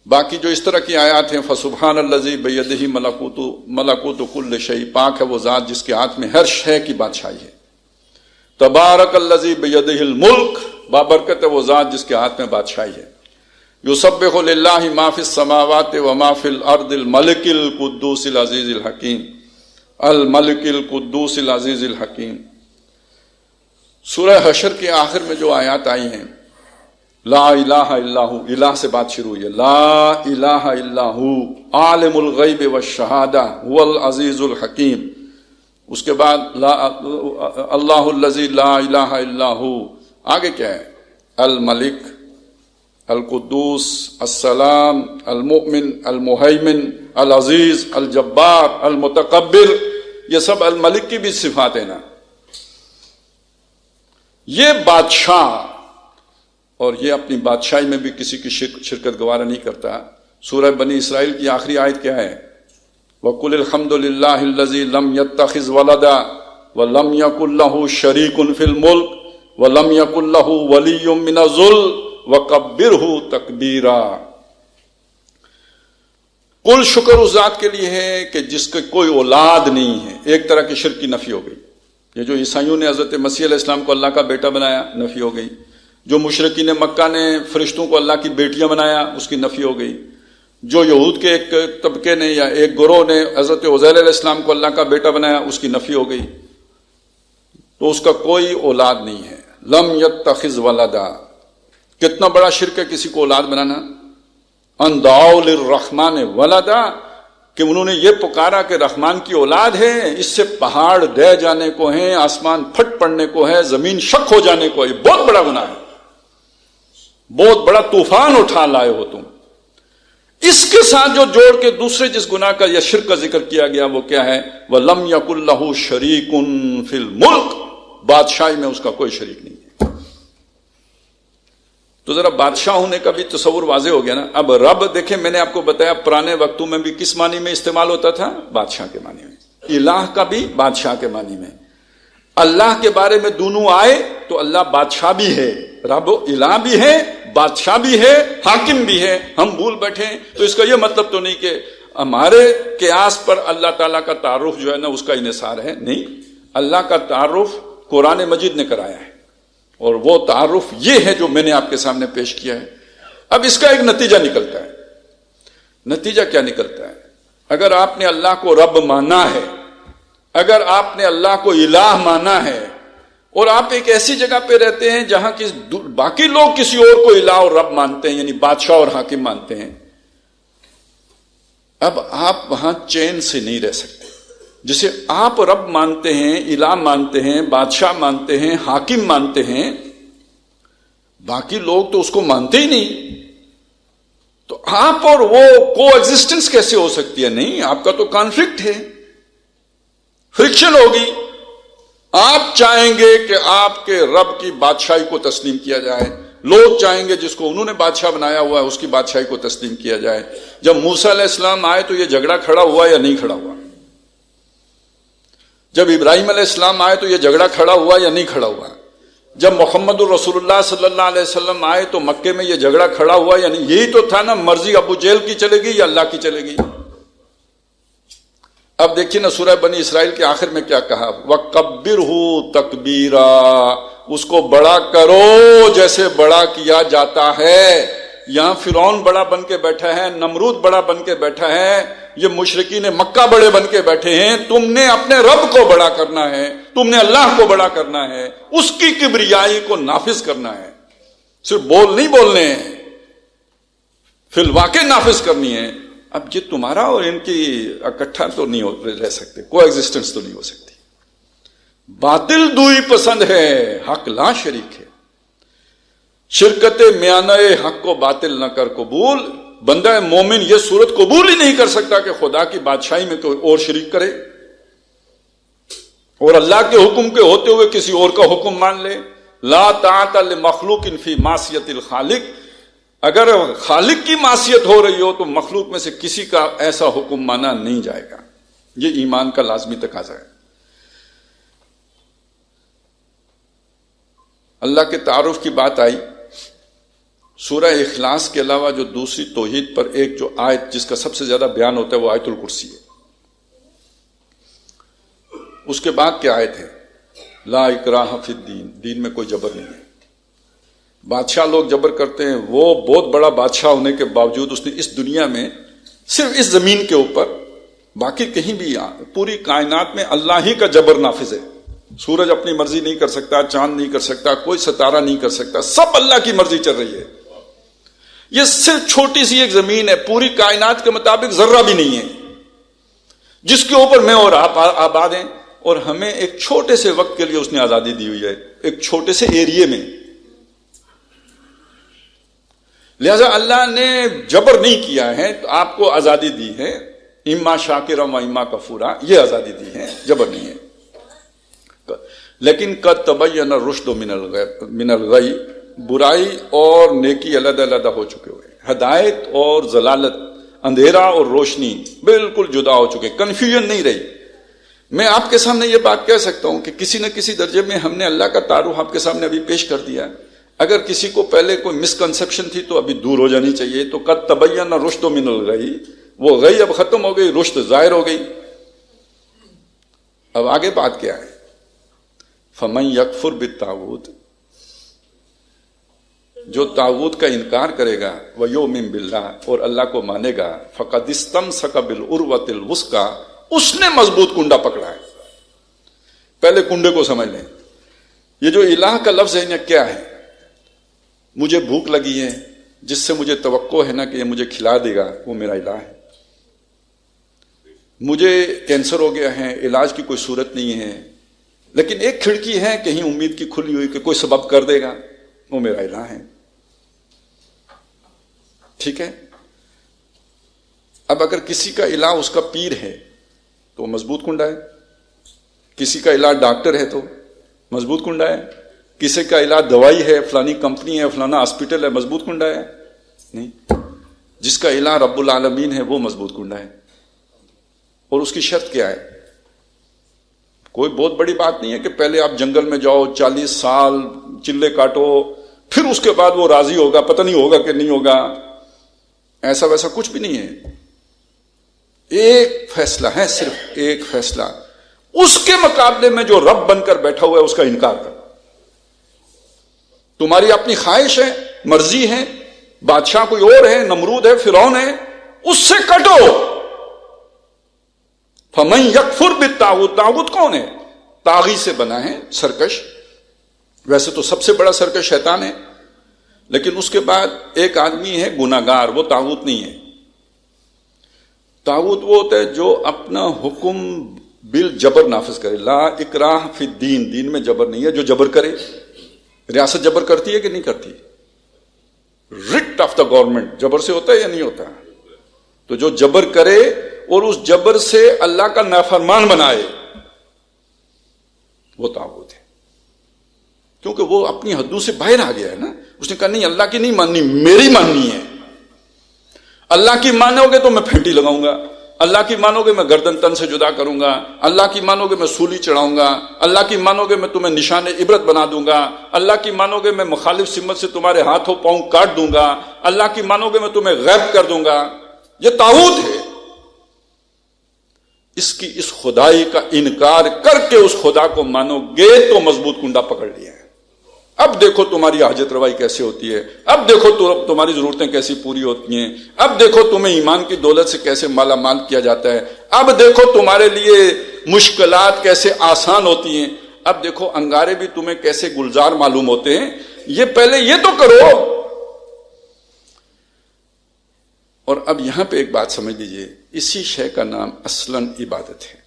باقی جو اس طرح کی آیات ہیں، فسبحان الذی بیدہ ملکوت کل شیء، پاک ہے وہ ذات جس کے ہاتھ میں ہر شے کی بادشاہی ہے۔ تبارک الذی بیدہ الملک، بابرکت ہے وہ ذات جس کے ہاتھ میں بادشاہی ہے۔ یسبح للہ ما فی السماوات و ما فی الارض الملک القدوس العزیز الحکیم، الملک القدوس العزیز الحکیم۔ سورہ حشر کے آخر میں جو آیات آئی ہیں، لا الہ الا ہو، الہ سے بات شروع ہوئی ہے، لا الہ الا ہو عالم الغیب والشہادہ هو العزیز الحکیم۔ اس کے بعد اللہ الذی لا الہ الا ہو، آگے کیا ہے؟ الملک، القدوس، السلام، المؤمن، المہیمن، العزیز، الجبار، المتکبر، یہ سب الملک کی بھی صفات ہیں نا۔ یہ بادشاہ، اور یہ اپنی بادشاہی میں بھی کسی کی شرکت گوارا نہیں کرتا۔ سورہ بنی اسرائیل کی آخری آیت کیا ہے؟ وَقُلِ الْحَمْدُ لِلَّهِ الَّذِي لَمْ يَتَّخِذْ وَلَدًا وَلَمْ يَكُنْ لَهُ شَرِيكٌ فِي الْمُلْكِ وَلَمْ يَكُنْ لَهُ وَلِيٌّ مِّنَ الذُّلِّ وَكَبِّرْهُ تَكْبِيرًا۔ کل شکر اس ذات کے لیے ہے کہ جس کے کوئی اولاد نہیں ہے۔ ایک طرح کی شرک کی نفی ہو گئی۔ یہ جو عیسائیوں نے حضرت مسیح علیہ السلام کو اللہ کا بیٹا بنایا، نفی ہو گئی۔ جو مشرکین مکہ نے فرشتوں کو اللہ کی بیٹیاں بنایا، اس کی نفی ہو گئی۔ جو یہود کے ایک طبقے نے یا ایک گروہ نے حضرت عزیر علیہ السلام کو اللہ کا بیٹا بنایا، اس کی نفی ہو گئی۔ تو اس کا کوئی اولاد نہیں ہے۔ لم یتخذ ولدا، کتنا بڑا شرک ہے کسی کو اولاد بنانا۔ ان دعوا للرحمن ولدا، کہ انہوں نے یہ پکارا کہ رحمان کی اولاد ہے، اس سے پہاڑ دہ جانے کو ہیں، آسمان پھٹ پڑنے کو ہے، زمین شک ہو جانے کو ہے۔ یہ بہت بڑا گناہ ہے، بہت بڑا طوفان اٹھا لائے ہو تم۔ اس کے ساتھ جو جوڑ کے دوسرے جس گناہ کا یا شرک کا ذکر کیا گیا وہ کیا ہے؟ وَلَمْ يَكُنْ لَهُ شَرِيكٌ فِي الْمُلْكِ، بادشاہی میں اس کا کوئی شریک نہیں ہے۔ تو ذرا بادشاہ ہونے کا بھی تصور واضح ہو گیا نا۔ اب رب دیکھیں، میں نے آپ کو بتایا پرانے وقتوں میں بھی کس معنی میں استعمال ہوتا تھا؟ بادشاہ کے معنی میں۔ الہ کا بھی بادشاہ کے معنی میں۔ اللہ کے بارے میں دونوں آئے تو اللہ بادشاہ بھی ہے، رب الہ بھی ہے، بادشاہ بھی ہے، حاکم بھی ہے۔ ہم بھول بیٹھے ہیں تو اس کا یہ مطلب تو نہیں کہ ہمارے قیاس پر اللہ تعالیٰ کا تعارف جو ہے نا اس کا انحصار ہے، نہیں۔ اللہ کا تعارف قرآن مجید نے کرایا ہے، اور وہ تعارف یہ ہے جو میں نے آپ کے سامنے پیش کیا ہے۔ اب اس کا ایک نتیجہ نکلتا ہے۔ نتیجہ کیا نکلتا ہے؟ اگر آپ نے اللہ کو رب مانا ہے، اگر آپ نے اللہ کو الہ مانا ہے، اور آپ ایک ایسی جگہ پہ رہتے ہیں جہاں باقی لوگ کسی اور کو الہ اور رب مانتے ہیں، یعنی بادشاہ اور حاکم مانتے ہیں، اب آپ وہاں چین سے نہیں رہ سکتے. جسے آپ رب مانتے ہیں، الہ مانتے ہیں، بادشاہ مانتے ہیں، حاکم مانتے ہیں، باقی لوگ تو اس کو مانتے ہی نہیں، تو آپ اور وہ کو ایگزسٹنس کیسے ہو سکتی ہے؟ نہیں، آپ کا تو کانفلکٹ ہے، فرکشن ہوگی. آپ چاہیں گے کہ آپ کے رب کی بادشاہی کو تسلیم کیا جائے، لوگ چاہیں گے جس کو انہوں نے بادشاہ بنایا ہوا ہے اس کی بادشاہی کو تسلیم کیا جائے. جب موسیٰ علیہ السلام آئے تو یہ جھگڑا کھڑا ہوا یا نہیں کھڑا ہوا؟ جب ابراہیم علیہ السلام آئے تو یہ جھگڑا کھڑا ہوا یا نہیں کھڑا ہوا؟ جب محمد الرسول اللہ صلی اللہ علیہ وسلم آئے تو مکے میں یہ جھگڑا کھڑا ہوا یا نہیں؟ یہی تو تھا نا، مرضی ابو جہل کی چلے گی یا اللہ کی چلے گی. اب دیکھیے نا سورہ بنی اسرائیل کے آخر میں کیا کہا، وَكَبِّرْهُ تَكْبِيرًا، اس کو بڑا کرو جیسے بڑا کیا جاتا ہے. یہاں فرعون بڑا بن کے بیٹھا ہے، نمرود بڑا بن کے بیٹھا ہے، یہ مشرکین مکہ بڑے بن کے بیٹھے ہیں. تم نے اپنے رب کو بڑا کرنا ہے، تم نے اللہ کو بڑا کرنا ہے، اس کی کبریائی کو نافذ کرنا ہے. صرف بول نہیں بولنے ہیں، فی الواقع نافذ کرنی ہے. اب یہ تمہارا اور ان کی اکٹھا تو نہیں رہ سکتے، کو ایگزسٹنس تو نہیں ہو سکتی. باطل دوئی پسند ہے، حق لا شریک ہے. شرکت میانہ حق کو باطل نہ کر قبول. بندہ مومن یہ صورت قبول ہی نہیں کر سکتا کہ خدا کی بادشاہی میں کوئی اور شریک کرے اور اللہ کے حکم کے ہوتے ہوئے کسی اور کا حکم مان لے. لا طاعت لمخلوق فی معصیت الخالق. اگر خالق کی معصیت ہو رہی ہو تو مخلوق میں سے کسی کا ایسا حکم مانا نہیں جائے گا. یہ ایمان کا لازمی تقاضا ہے. اللہ کے تعارف کی بات آئی. سورہ اخلاص کے علاوہ جو دوسری توحید پر ایک جو آیت جس کا سب سے زیادہ بیان ہوتا ہے وہ آیت الکرسی ہے. اس کے بعد کیا آیت ہے؟ لا اکراہ فی الدین، دین میں کوئی جبر نہیں ہے. بادشاہ لوگ جبر کرتے ہیں، وہ بہت بڑا بادشاہ ہونے کے باوجود اس نے اس دنیا میں صرف اس زمین کے اوپر، باقی کہیں بھی پوری کائنات میں اللہ ہی کا جبر نافذ ہے. سورج اپنی مرضی نہیں کر سکتا، چاند نہیں کر سکتا، کوئی ستارہ نہیں کر سکتا، سب اللہ کی مرضی چل رہی ہے. یہ صرف چھوٹی سی ایک زمین ہے، پوری کائنات کے مطابق ذرہ بھی نہیں ہے، جس کے اوپر میں اور آپ آباد ہیں. اور ہمیں ایک چھوٹے سے وقت کے لیے اس نے آزادی دی ہوئی ہے، ایک چھوٹے سے ایریے میں. لہذا اللہ نے جبر نہیں کیا ہے، تو آپ کو آزادی دی ہے. اما شاکرا و اما کفورا، یہ آزادی دی ہے، جبر نہیں ہے. لیکن قد تبین الرشد من الغی، برائی اور نیکی علیحدہ علیحدہ ہو چکے ہوئے، ہدایت اور ضلالت، اندھیرا اور روشنی بالکل جدا ہو چکے، کنفیوژن نہیں رہی. میں آپ کے سامنے یہ بات کہہ سکتا ہوں کہ کسی نہ کسی درجے میں ہم نے اللہ کا تعارف آپ کے سامنے ابھی پیش کر دیا. اگر کسی کو پہلے کوئی مسکنسپشن تھی تو ابھی دور ہو جانی چاہیے. تو قد تبین الرشد من الغی، وہ غی اب ختم ہو گئی، رشد ظاہر ہو گئی. اب آگے بات کیا ہے؟ فمن یکفر بالطاغوت، جو طاغوت کا انکار کرے گا، ویؤمن باللہ، اور اللہ کو مانے گا، فقد استمسک بالعروۃ الوثقی، اس نے مضبوط کنڈا پکڑا ہے. پہلے کنڈے کو سمجھ لیں. یہ جو الہ کا لفظ ہے یہ کیا ہے؟ مجھے بھوک لگی ہے، جس سے مجھے توقع ہے نا کہ یہ مجھے کھلا دے گا، وہ میرا الہ ہے. مجھے کینسر ہو گیا ہے، علاج کی کوئی صورت نہیں ہے، لیکن ایک کھڑکی ہے کہیں امید کی کھلی ہوئی کہ کوئی سبب کر دے گا، وہ میرا الہ ہے. ٹھیک ہے. اب اگر کسی کا الہ اس کا پیر ہے تو وہ مضبوط کنڈا ہے. کسی کا الہ ڈاکٹر ہے تو مضبوط کنڈا ہے. کسی کا الہ دوائی ہے، فلانی کمپنی ہے، فلانا ہاسپٹل ہے، مضبوط کنڈا ہے؟ نہیں. جس کا الہ رب العالمین ہے وہ مضبوط کنڈا ہے. اور اس کی شرط کیا ہے؟ کوئی بہت بڑی بات نہیں ہے کہ پہلے آپ جنگل میں جاؤ، 40 سال چلے کاٹو، پھر اس کے بعد وہ راضی ہوگا، پتہ نہیں ہوگا کہ نہیں ہوگا. ایسا ویسا کچھ بھی نہیں ہے. ایک فیصلہ ہے، صرف ایک فیصلہ. اس کے مقابلے میں جو رب بن کر بیٹھا ہوا ہے اس کا انکار کر. تمہاری اپنی خواہش ہے، مرضی ہے، بادشاہ کوئی اور ہے، نمرود ہے، فرعون ہے، اس سے کٹو. فمن یکفر بالطاغوت، طاغوت کون ہے؟ طاغی سے بنا ہے، سرکش. ویسے تو سب سے بڑا سرکش شیطان ہے، لیکن اس کے بعد ایک آدمی ہے گناہگار، وہ طاغوت نہیں ہے. طاغوت وہ ہوتا ہے جو اپنا حکم بالجبر نافذ کرے. لا اکراہ فی الدین، دین میں جبر نہیں ہے. جو جبر کرے، ریاست جبر کرتی ہے کہ نہیں کرتی؟ رٹ آف دا گورنمنٹ جبر سے ہوتا ہے یا نہیں ہوتا؟ تو جو جبر کرے اور اس جبر سے اللہ کا نافرمان بنائے، وہ طاغوت ہے. کیونکہ وہ اپنی حدوں سے باہر آ گیا ہے نا. اس نے کہا نہیں، اللہ کی نہیں ماننی، میری ماننی ہے. اللہ کی مانو گے تو میں پھینٹی لگاؤں گا، اللہ کی مانو گے میں گردن تن سے جدا کروں گا، اللہ کی مانو گے میں سولی چڑھاؤں گا، اللہ کی مانو گے میں تمہیں نشان عبرت بنا دوں گا، اللہ کی مانو گے میں مخالف سمت سے تمہارے ہاتھوں پاؤں کاٹ دوں گا، اللہ کی مانو گے میں تمہیں غیب کر دوں گا. یہ طاغوت ہے. اس خدائی کا انکار کر کے اس خدا کو مانو گے تو مضبوط کنڈا پکڑ لیا ہے. اب دیکھو تمہاری حاجت روائی کیسے ہوتی ہے، اب دیکھو تمہاری ضرورتیں کیسی پوری ہوتی ہیں، اب دیکھو تمہیں ایمان کی دولت سے کیسے مالا مال کیا جاتا ہے، اب دیکھو تمہارے لیے مشکلات کیسے آسان ہوتی ہیں، اب دیکھو انگارے بھی تمہیں کیسے گلزار معلوم ہوتے ہیں. یہ پہلے یہ تو کرو. اور اب یہاں پہ ایک بات سمجھ لیجئے، اسی شے کا نام اصلاً عبادت ہے.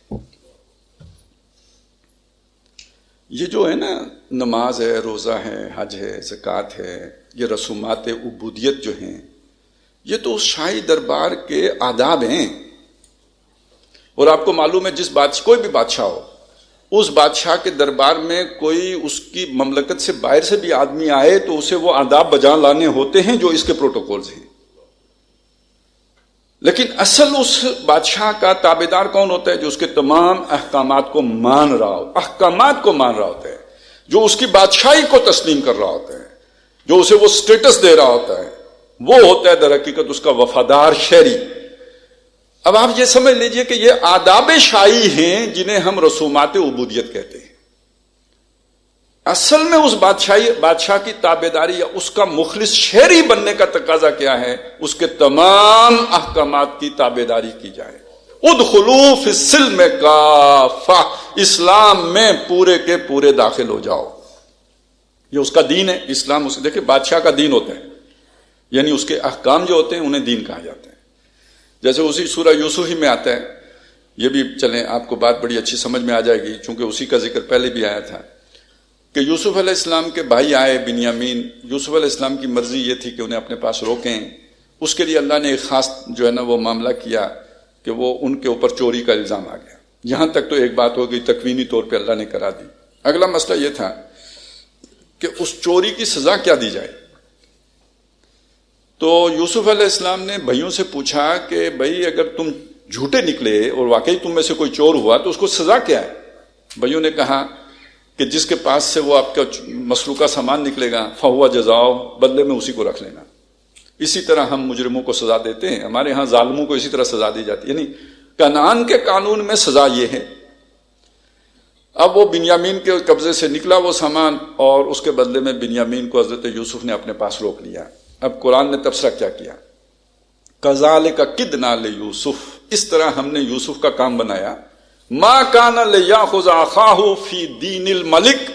یہ جو ہے نا، نماز ہے، روزہ ہے، حج ہے، زکوٰۃ ہے، یہ رسومات عبودیت جو ہیں، یہ تو اس شاہی دربار کے آداب ہیں. اور آپ کو معلوم ہے کوئی بھی بادشاہ ہو، اس بادشاہ کے دربار میں کوئی اس کی مملکت سے باہر سے بھی آدمی آئے تو اسے وہ آداب بجا لانے ہوتے ہیں جو اس کے پروٹوکولز ہیں. لیکن اصل اس بادشاہ کا تابعدار کون ہوتا ہے؟ جو اس کے تمام احکامات کو مان رہا ہوتا ہے، جو اس کی بادشاہی کو تسلیم کر رہا ہوتا ہے، جو اسے وہ سٹیٹس دے رہا ہوتا ہے، وہ ہوتا ہے در حقیقت اس کا وفادار شہری. اب آپ یہ سمجھ لیجئے کہ یہ آداب شاہی ہیں جنہیں ہم رسومات عبودیت کہتے ہیں. اصل میں اس بادشاہ کی تابعداری یا اس کا مخلص شہری بننے کا تقاضا کیا ہے؟ اس کے تمام احکامات کی تابعداری کی جائے. ادخلوا فی السلم کافہ، اسلام میں پورے کے پورے داخل ہو جاؤ. یہ اس کا دین ہے. اسلام دیکھیں بادشاہ کا دین ہوتا ہے، یعنی اس کے احکام جو ہوتے ہیں انہیں دین کہا جاتا ہے. جیسے اسی سورہ یوسف ہی میں آتا ہے. یہ بھی چلیں آپ کو بات بڑی اچھی سمجھ میں آ جائے گی، چونکہ اسی کا ذکر پہلے بھی آیا تھا کہ یوسف علیہ السلام کے بھائی آئے بنیامین. یوسف علیہ السلام کی مرضی یہ تھی کہ انہیں اپنے پاس روکیں. اس کے لیے اللہ نے ایک خاص جو ہے نا وہ معاملہ کیا کہ وہ ان کے اوپر چوری کا الزام آ گیا. یہاں تک تو ایک بات ہو گئی، تکوینی طور پہ اللہ نے کرا دی. اگلا مسئلہ یہ تھا کہ اس چوری کی سزا کیا دی جائے. تو یوسف علیہ السلام نے بھائیوں سے پوچھا کہ بھائی اگر تم جھوٹے نکلے اور واقعی تم میں سے کوئی چور ہوا تو اس کو سزا کیا ہے؟ بھائیوں نے کہا کہ جس کے پاس سے وہ آپ کا مسروقہ سامان نکلے گا فہو جزاؤ، بدلے میں اسی کو رکھ لینا. اسی طرح ہم مجرموں کو سزا دیتے ہیں. ہمارے ہاں ظالموں کو اسی طرح سزا دی جاتی ہے. یعنی کنعان کے قانون میں سزا یہ ہے. اب وہ بنیامین کے قبضے سے نکلا وہ سامان، اور اس کے بدلے میں بنیامین کو حضرت یوسف نے اپنے پاس روک لیا. اب قرآن نے تبصرہ کیا کیا؟ کذالک کدنا لیوسف، اس طرح ہم نے یوسف کا کام بنایا. ما کان لیاخذ اخاہ فی دین الملک،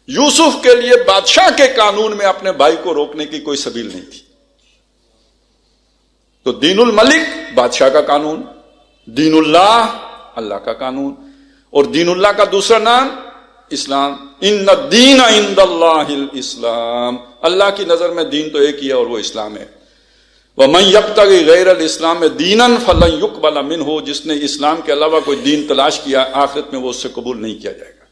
یوسف کے لیے بادشاہ کے قانون میں اپنے بھائی کو روکنے کی کوئی سبیل نہیں تھی. تو دین الملک بادشاہ کا قانون، دین اللہ اللہ کا قانون، اور دین اللہ کا دوسرا نام اسلام. ان الدین عند اللہ الاسلام، اللہ کی نظر میں دین تو ایک ہی ہے اور وہ اسلام ہے. وَمَن يَبْتَغِ غَيْرَ الْإِسْلَامِ دِينًا فَلَن يُقْبَلَ مِنْهُ، جس نے اسلام کے علاوہ کوئی دین تلاش کیا آخرت میں وہ اس سے قبول نہیں کیا جائے گا،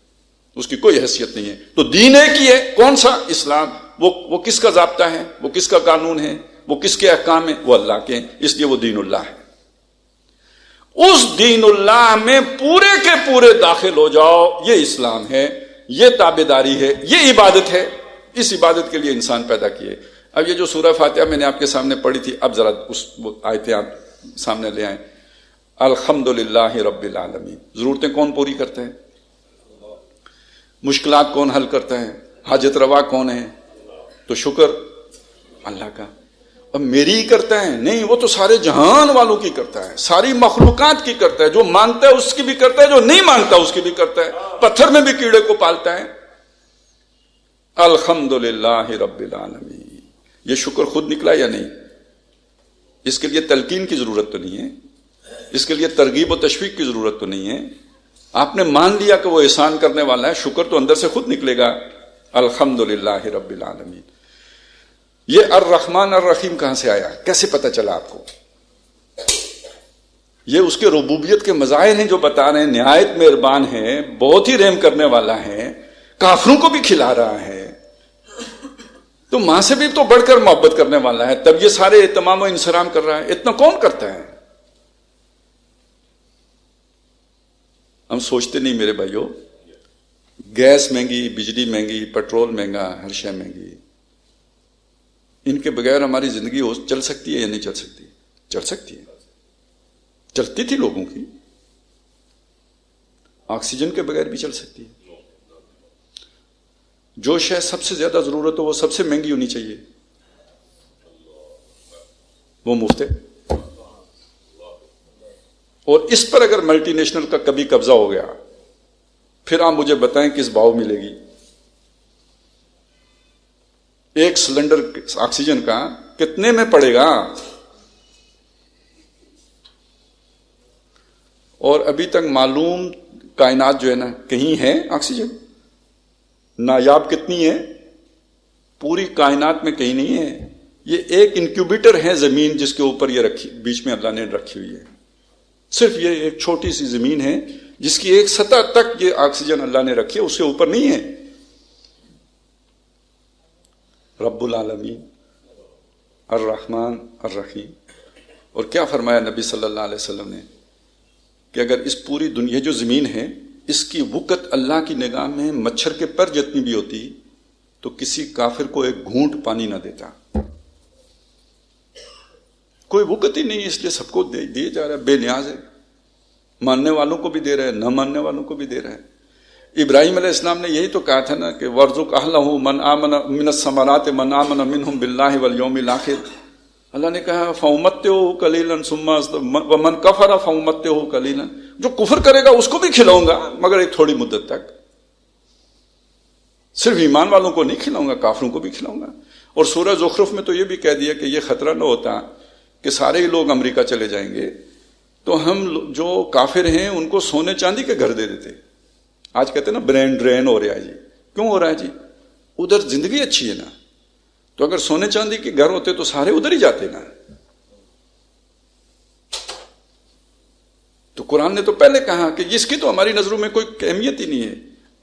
اس کی کوئی حیثیت نہیں ہے. تو دین ایک ہی ہے. کون سا؟ اسلام. وہ کس کا ضابطہ ہے؟ وہ کس کا قانون ہے؟ وہ کس کے احکام ہیں؟ وہ اللہ کے ہیں. اس لیے وہ دین اللہ ہے. اس دین اللہ میں پورے کے پورے داخل ہو جاؤ. یہ اسلام ہے، یہ تابعداری ہے، یہ عبادت ہے. اس عبادت کے لیے انسان پیدا کیے. اب یہ جو سورہ فاتحہ میں نے آپ کے سامنے پڑھی تھی، اب ذرا اس آیتیں آپ سامنے لے آئیں. الحمدللہ رب العالمین. ضرورتیں کون پوری کرتے ہیں؟ مشکلات کون حل کرتا ہے؟ حاجت روا کون ہے؟ تو شکر اللہ کا. اب میری ہی کرتا ہے؟ نہیں، وہ تو سارے جہان والوں کی کرتا ہے، ساری مخلوقات کی کرتا ہے. جو مانتا ہے اس کی بھی کرتا ہے، جو نہیں مانتا اس کی بھی کرتا ہے. پتھر میں بھی کیڑے کو پالتا ہے. الحمدللہ رب العالمین. یہ شکر خود نکلا یا نہیں؟ اس کے لیے تلقین کی ضرورت تو نہیں ہے، اس کے لیے ترغیب و تشویق کی ضرورت تو نہیں ہے. آپ نے مان لیا کہ وہ احسان کرنے والا ہے، شکر تو اندر سے خود نکلے گا. الحمدللہ رب العالمین. یہ الرحمن الرحیم کہاں سے آیا، کیسے پتہ چلا آپ کو؟ یہ اس کے ربوبیت کے مظاہر ہیں جو بتا رہے ہیں. نہایت مہربان ہے، بہت ہی رحم کرنے والا ہے، کافروں کو بھی کھلا رہا ہے، تو ماں سے بھی تو بڑھ کر محبت کرنے والا ہے، تب یہ سارے اہتمام و انصرام کر رہا ہے. اتنا کون کرتا ہے؟ ہم سوچتے نہیں میرے بھائیوں. گیس مہنگی، بجلی مہنگی، پیٹرول مہنگا، ہر شے مہنگی. ان کے بغیر ہماری زندگی چل سکتی ہے یا نہیں چل سکتی؟ چل سکتی ہے، چلتی تھی لوگوں کی. آکسیجن کے بغیر بھی چل سکتی ہے. جو شے سب سے زیادہ ضرورت ہو وہ سب سے مہنگی ہونی چاہیے، وہ مفت ہے. اور اس پر اگر ملٹی نیشنل کا کبھی قبضہ ہو گیا، پھر آپ مجھے بتائیں کس بھاؤ ملے گی. ایک سلنڈر آکسیجن کا کتنے میں پڑے گا؟ اور ابھی تک معلوم کائنات جو ہے نا، کہیں ہے آکسیجن؟ نایاب کتنی ہے؟ پوری کائنات میں کہیں نہیں ہے. یہ ایک انکیوبیٹر ہے زمین، جس کے اوپر یہ رکھی، بیچ میں اللہ نے رکھی ہوئی ہے. صرف یہ ایک چھوٹی سی زمین ہے جس کی ایک سطح تک یہ آکسیجن اللہ نے رکھی ہے، اس سے اوپر نہیں ہے. رب العالمین الرحمن الرحیم. اور کیا فرمایا نبی صلی اللہ علیہ وسلم نے کہ اگر اس پوری دنیا جو زمین ہے، اس کی وقت اللہ کی نگاہ میں مچھر کے پر جتنی بھی ہوتی تو کسی کافر کو ایک گھونٹ پانی نہ دیتا. کوئی وقت ہی نہیں، اس لیے سب کو دیے جا رہا ہے. بے نیاز ہے، ماننے والوں کو بھی دے رہا ہے، نہ ماننے والوں کو بھی دے رہا ہے. ابراہیم علیہ السلام نے یہی تو کہا تھا نا کہ وَارْزُقْ أَهْلَهُ مَنْ آمَنَ مِنَ الثَّمَرَاتِ مَنْ آمَنَ مِنْهُمْ بِاللَّهِ وَالْيَوْمِ الْآخِرِ. اللہ نے کہا فَأُمَتِّعُهُ قَلِيلًا ثُمَّ وَمَنْ كَفَرَ فَأُمَتِّعُهُ قَلِيلًا. جو کفر کرے گا اس کو بھی کھلاؤں گا، مگر ایک تھوڑی مدت تک. صرف ایمان والوں کو نہیں کھلاؤں گا، کافروں کو بھی کھلاؤں گا. اور سورہ زخرف میں تو یہ بھی کہہ دیا کہ یہ خطرہ نہ ہوتا کہ سارے ہی لوگ امریکہ چلے جائیں گے تو ہم جو کافر ہیں ان کو سونے چاندی کے گھر دے دیتے. آج کہتے ہیں نا برین ڈرین ہو رہا ہے جی. کیوں ہو رہا ہے جی؟ ادھر زندگی اچھی ہے نا، تو اگر سونے چاندی کے گھر ہوتے تو سارے ادھر ہی جاتے نا. تو قرآن نے تو پہلے کہا کہ اس کی تو ہماری نظروں میں کوئی اہمیت ہی نہیں ہے.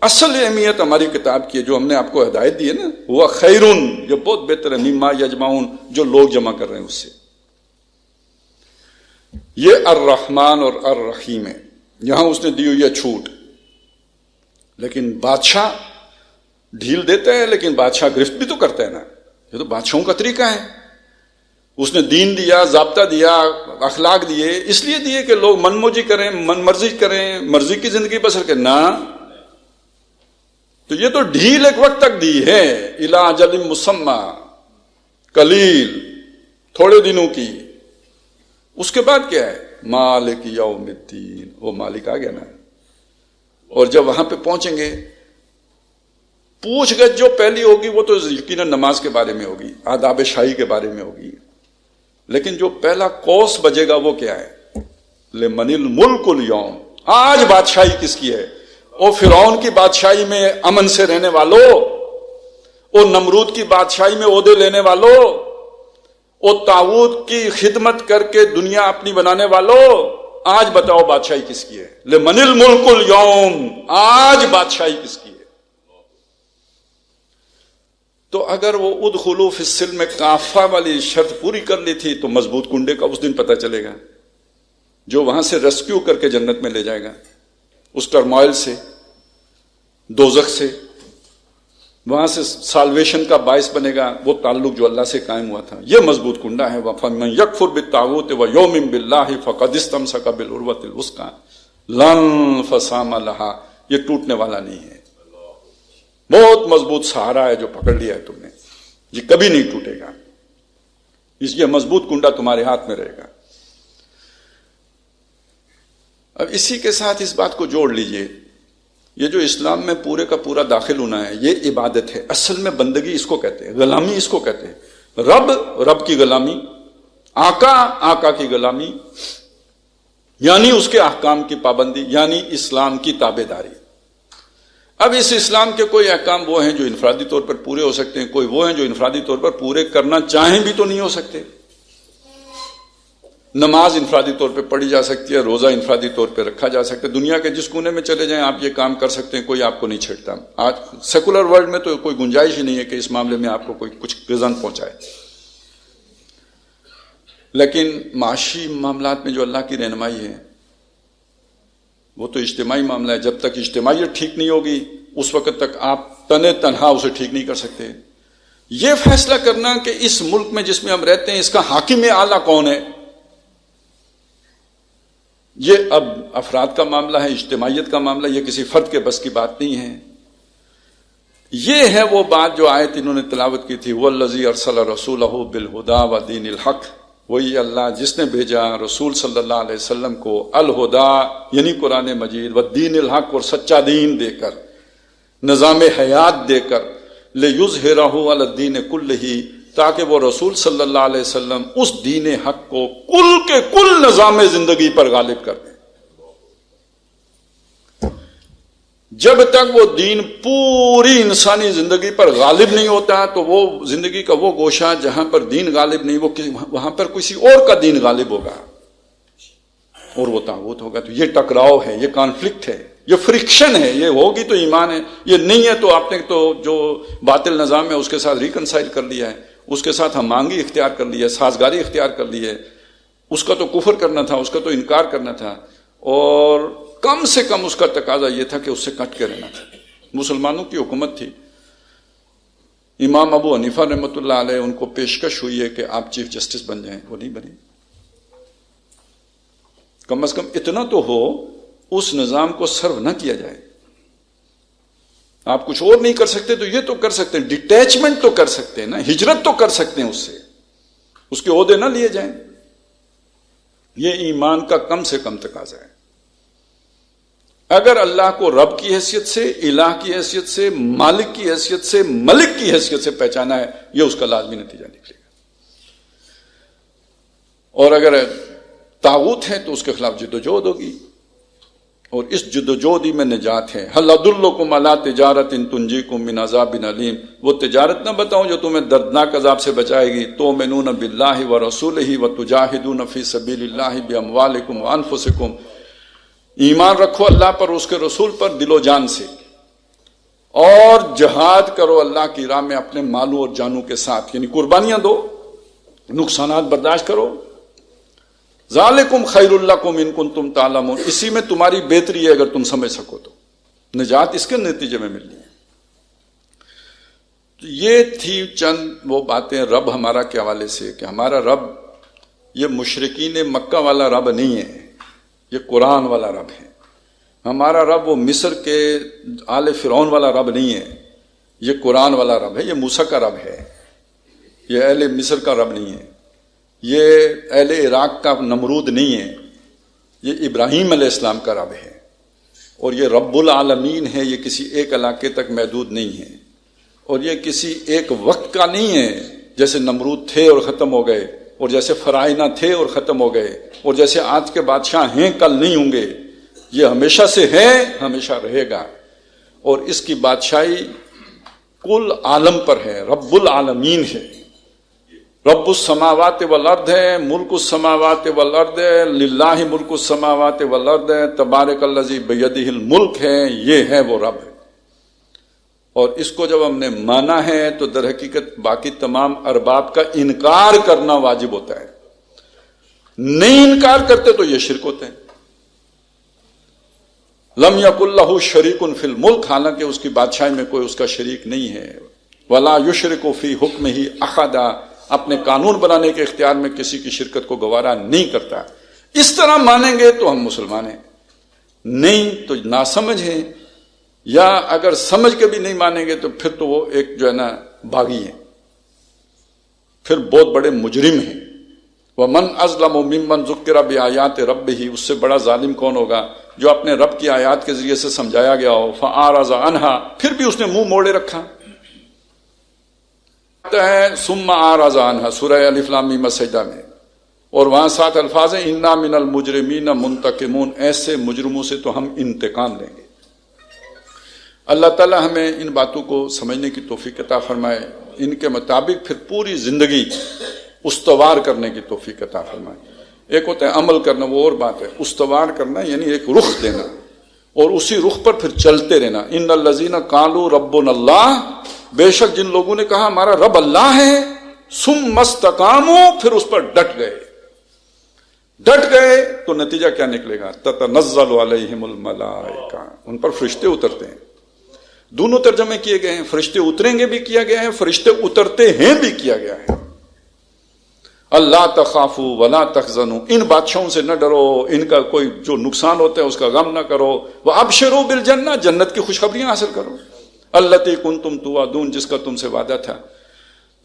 اصل اہمیت ہماری کتاب کی ہے جو ہم نے آپ کو ہدایت دی ہے نا، وہ خیرون، یہ بہت بہتر ہے، مما یجمعون، جو لوگ جمع کر رہے ہیں اس سے. یہ الرحمن اور الرحیم ہے. یہاں اس نے دی ہوئی ہے چھوٹ. لیکن بادشاہ ڈھیل دیتا ہے، لیکن بادشاہ گرفت بھی تو کرتا ہے نا. یہ تو بادشاہوں کا طریقہ ہے. اس نے دین دیا، ضابطہ دیا، اخلاق دیے، اس لیے دیے کہ لوگ من موجی کریں، من مرضی کریں، مرضی کی زندگی بسر کریں. نہ، تو یہ تو ڈھیل ایک وقت تک دی ہے. الی اجل مسمی، قلیل، تھوڑے دنوں کی. اس کے بعد کیا ہے؟ مالک یوم الدین. وہ مالک آ گیا نا. اور جب وہاں پہ پہنچیں گے، پوچھ گچھ جو پہلی ہوگی وہ تو یقیناً نماز کے بارے میں ہوگی، آداب شاہی کے بارے میں ہوگی. لیکن جو پہلا کوس بجے گا وہ کیا ہے؟ لمن الملک اليوم. آج بادشاہی کس کی ہے؟ اور فرعون کی بادشاہی میں امن سے رہنے والوں، اور نمرود کی بادشاہی میں عہدے لینے والوں، اور طاغوت کی خدمت کر کے دنیا اپنی بنانے والوں، آج بتاؤ بادشاہی کس کی ہے؟ لمن الملک اليوم. آج بادشاہی کس کی ہے؟ تو اگر وہ ادخلوا فی السلم کافہ والی شرط پوری کر لی تھی تو مضبوط کنڈے کا اس دن پتہ چلے گا، جو وہاں سے ریسکیو کر کے جنت میں لے جائے گا، اس ٹرمائل سے، دوزخ سے، وہاں سے سالویشن کا باعث بنے گا وہ تعلق جو اللہ سے قائم ہوا تھا. یہ مضبوط کنڈا ہے. وَفَمَنْ يَكْفُرْ بِالطَّاغُوتِ وَيُؤْمِنْ بِاللَّهِ فَقَدِ اسْتَمْسَكَ بِالْعُرْوَةِ الْوُثْقَىٰ لَا انفصام لَهَا. یہ ٹوٹنے والا نہیں ہے. بہت مضبوط سہارا ہے جو پکڑ لیا ہے تم نے، یہ کبھی نہیں ٹوٹے گا. اس لیے مضبوط کنڈا تمہارے ہاتھ میں رہے گا. اب اسی کے ساتھ اس بات کو جوڑ لیجئے، یہ جو اسلام میں پورے کا پورا داخل ہونا ہے یہ عبادت ہے. اصل میں بندگی اس کو کہتے ہیں، غلامی اس کو کہتے ہیں. رب کی غلامی، آقا کی غلامی، یعنی اس کے احکام کی پابندی، یعنی اسلام کی تابع داری۔ اب اس اسلام کے کوئی احکام وہ ہیں جو انفرادی طور پر پورے ہو سکتے ہیں، کوئی وہ ہیں جو انفرادی طور پر پورے کرنا چاہیں بھی تو نہیں ہو سکتے۔ نماز انفرادی طور پہ پڑھی جا سکتی ہے، روزہ انفرادی طور پہ رکھا جا سکتا ہے، دنیا کے جس کونے میں چلے جائیں آپ یہ کام کر سکتے ہیں، کوئی آپ کو نہیں چھیڑتا۔ آج سیکولر ورلڈ میں تو کوئی گنجائش ہی نہیں ہے کہ اس معاملے میں آپ کو کوئی کچھ غضن پہنچائے۔ لیکن معاشی معاملات میں جو اللہ کی رہنمائی ہے وہ تو اجتماعی معاملہ ہے، جب تک اجتماعیت ٹھیک نہیں ہوگی اس وقت تک آپ تنہا اسے ٹھیک نہیں کر سکتے۔ یہ فیصلہ کرنا کہ اس ملک میں جس میں ہم رہتے ہیں اس کا حاکم اعلیٰ کون ہے، یہ اب افراد کا معاملہ ہے، اجتماعیت کا معاملہ، یہ کسی فرد کے بس کی بات نہیں ہے۔ یہ ہے وہ بات جو آیت انہوں نے تلاوت کی تھی، وَالَّذِي أَرْسَلَ رَسُولَهُ بِالْهُدَى وَدِينِ الْحَقِّ، وہی اللہ جس نے بھیجا رسول صلی اللہ علیہ وسلم کو الہدا یعنی قرآن مجید، والدین الحق اور سچا دین دے کر، نظام حیات دے کر، لِيُظْهِرَهُ عَلَى الدِّينِ كُلِّهِ، تاکہ وہ رسول صلی اللہ علیہ وسلم اس دین حق کو کل کے کل نظام زندگی پر غالب کر دیں۔ جب تک وہ دین پوری انسانی زندگی پر غالب نہیں ہوتا تو وہ زندگی کا وہ گوشہ جہاں پر دین غالب نہیں، وہاں پر کسی اور کا دین غالب ہوگا اور وہ طاغوت ہوگا۔ تو یہ ٹکراؤ ہے، یہ کانفلکٹ ہے، یہ فرکشن ہے، یہ ہوگی تو ایمان ہے، یہ نہیں ہے تو آپ نے تو جو باطل نظام ہے اس کے ساتھ ریکنسائل کر لیا ہے، اس کے ساتھ ہم آہنگی اختیار کر لی ہے، سازگاری اختیار کر لی ہے۔ اس کا تو کفر کرنا تھا، اس کا تو انکار کرنا تھا، اور کم سے کم اس کا تقاضا یہ تھا کہ اس سے کٹ کے رہنا تھا۔ مسلمانوں کی حکومت تھی، امام ابو حنیفہ رحمۃ اللہ علیہ ان کو پیشکش ہوئی ہے کہ آپ چیف جسٹس بن جائیں، وہ نہیں بنے۔ کم از کم اتنا تو ہو اس نظام کو سرو نہ کیا جائے۔ آپ کچھ اور نہیں کر سکتے تو یہ تو کر سکتے ہیں، ڈیٹیچمنٹ تو کر سکتے ہیں نا، ہجرت تو کر سکتے ہیں، اس سے اس کے عہدے نہ لیے جائیں۔ یہ ایمان کا کم سے کم تقاضا ہے۔ اگر اللہ کو رب کی حیثیت سے، الہ کی حیثیت سے، مالک کی حیثیت سے، ملک کی حیثیت سے پہچانا ہے، یہ اس کا لازمی نتیجہ نکلے گا۔ اور اگر طاغوت ہے تو اس کے خلاف جد و جہد ہوگی، اور اس جد و جہد میں نجات ہے۔ هل ادلکم علی تجارۃ تنجیکم من عذاب علیم، وہ تجارت نہ بتاؤں جو تمہیں دردناک عذاب سے بچائے گی، تؤمنون باللہ ورسولہ وتجاہدون فی سبیل اللہ باموالکم وانفسکم، ایمان رکھو اللہ پر، اس کے رسول پر دل و جان سے، اور جہاد کرو اللہ کی راہ میں اپنے مالوں اور جانوں کے ساتھ، یعنی قربانیاں دو، نقصانات برداشت کرو۔ ذالکم خیر لکم ان کنتم تعلمون، اسی میں تمہاری بہتری ہے اگر تم سمجھ سکو تو، نجات اس کے نتیجے میں ملنی ہے۔ تو یہ تھی چند وہ باتیں رب ہمارا کے حوالے سے، کہ ہمارا رب یہ مشرکین مکہ والا رب نہیں ہے، یہ قرآن والا رب ہے۔ ہمارا رب وہ مصر کے آل فرعون والا رب نہیں ہے، یہ قرآن والا رب ہے، یہ موسیٰ کا رب ہے، یہ اہل مصر کا رب نہیں ہے، یہ اہل عراق کا نمرود نہیں ہے، یہ ابراہیم علیہ السلام کا رب ہے، اور یہ رب العالمین ہے، یہ کسی ایک علاقے تک محدود نہیں ہے، اور یہ کسی ایک وقت کا نہیں ہے، جیسے نمرود تھے اور ختم ہو گئے، اور جیسے فرعونہ تھے اور ختم ہو گئے، اور جیسے آج کے بادشاہ ہیں کل نہیں ہوں گے، یہ ہمیشہ سے ہے، ہمیشہ رہے گا، اور اس کی بادشاہی کل عالم پر ہے، رب العالمین ہے، رب السماوات والارض ہے، ملک السماوات والارض ہے، للہ ملک السماوات والارض ہے، تبارک الذی بیدہ الملک ہے، یہ ہے وہ رب ہے۔ اور اس کو جب ہم نے مانا ہے تو در حقیقت باقی تمام ارباب کا انکار کرنا واجب ہوتا ہے، نہیں انکار کرتے تو یہ شرک ہوتے ہیں۔ لم یکن لہ شریک فی الملک، حالانکہ اس کی بادشاہی میں کوئی اس کا شریک نہیں ہے، ولا یشرک فی حکمہ احدا، اپنے قانون بنانے کے اختیار میں کسی کی شرکت کو گوارا نہیں کرتا۔ اس طرح مانیں گے تو ہم مسلمان ہیں، نہیں تو ناسمجھ ہیں، یا اگر سمجھ کے بھی نہیں مانیں گے تو پھر تو وہ ایک جو ہے نا باغی ہیں، پھر بہت بڑے مجرم ہیں۔ وَمَنْ أَظْلَمُ مِمَّنْ ذُكِّرَ بِآيَاتِ رَبِّهِ، اس سے بڑا ظالم کون ہوگا جو اپنے رب کی آیات کے ذریعے سے سمجھایا گیا ہو، فَأَعْرَضَ عَنْهَا، پھر بھی اس نے منہ موڑے رکھا ہے۔ ثُمَّ أَعْرَضَ عَنْهَا، سورہ الف لام میم سجدہ میں، اور وہاں ساتھ الفاظ ہیں انا من المجرمین منتقمون، ایسے مجرموں سے تو ہم انتقام لیں گے۔ اللہ تعالیٰ ہمیں ان باتوں کو سمجھنے کی توفیق عطا فرمائے، ان کے مطابق پھر پوری زندگی استوار کرنے کی توفیق عطا فرمائے۔ ایک ہوتا ہے عمل کرنا، وہ اور بات ہے، استوار کرنا یعنی ایک رخ دینا اور اسی رخ پر پھر چلتے رہنا۔ ان الذین قالوا ربنا اللہ، بے شک جن لوگوں نے کہا ہمارا رب اللہ ہے، ثم استقاموا، پھر اس پر ڈٹ گئے تو نتیجہ کیا نکلے گا؟ تتنزل علیہم الملائکہ، ان پر فرشتے اترتے ہیں۔ دونوں ترجمے کیے گئے ہیں، فرشتے اتریں گے بھی کیا گیا ہے، فرشتے اترتے ہیں بھی کیا گیا ہے۔ اللہ تخافوا ولا تحزنوا، ان بادشاہوں سے نہ ڈرو، ان کا کوئی جو نقصان ہوتا ہے اس کا غم نہ کرو، وابشروا بالجنہ، جنت کی خوشخبریاں حاصل کرو، التی کنتم توعدون، جس کا تم سے وعدہ تھا۔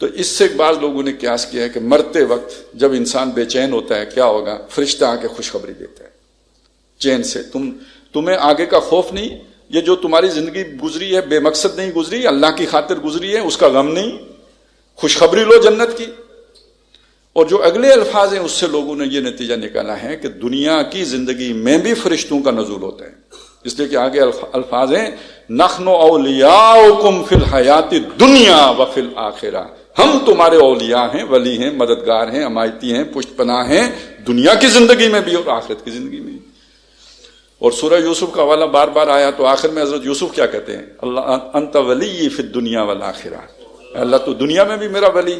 تو اس سے بعض لوگوں نے قیاس کیا ہے کہ مرتے وقت جب انسان بے چین ہوتا ہے کیا ہوگا؟ فرشتہ آ کے خوشخبری دیتا ہے چین سے، تمہیں آگے کا خوف نہیں، یہ جو تمہاری زندگی گزری ہے بے مقصد نہیں گزری، اللہ کی خاطر گزری ہے، اس کا غم نہیں، خوشخبری لو جنت کی۔ اور جو اگلے الفاظ ہیں اس سے لوگوں نے یہ نتیجہ نکالا ہے کہ دنیا کی زندگی میں بھی فرشتوں کا نزول ہوتا ہے، اس لیے کہ آگے الفاظ ہیں نحن اولیاؤکم فی الحیات الدنیا وفی الآخرہ، ہم تمہارے اولیاء ہیں، ولی ہیں، مددگار ہیں، حمایتی ہیں، پشت پناہ ہیں، دنیا کی زندگی میں بھی اور آخرت کی زندگی میں بھی۔ اور سورہ یوسف کا حوالہ بار بار آیا تو آخر میں حضرت یوسف کیا کہتے ہیں؟ اللہ انت ولی فی الدنیا والآخرہ، اللہ تو دنیا میں بھی میرا ولی۔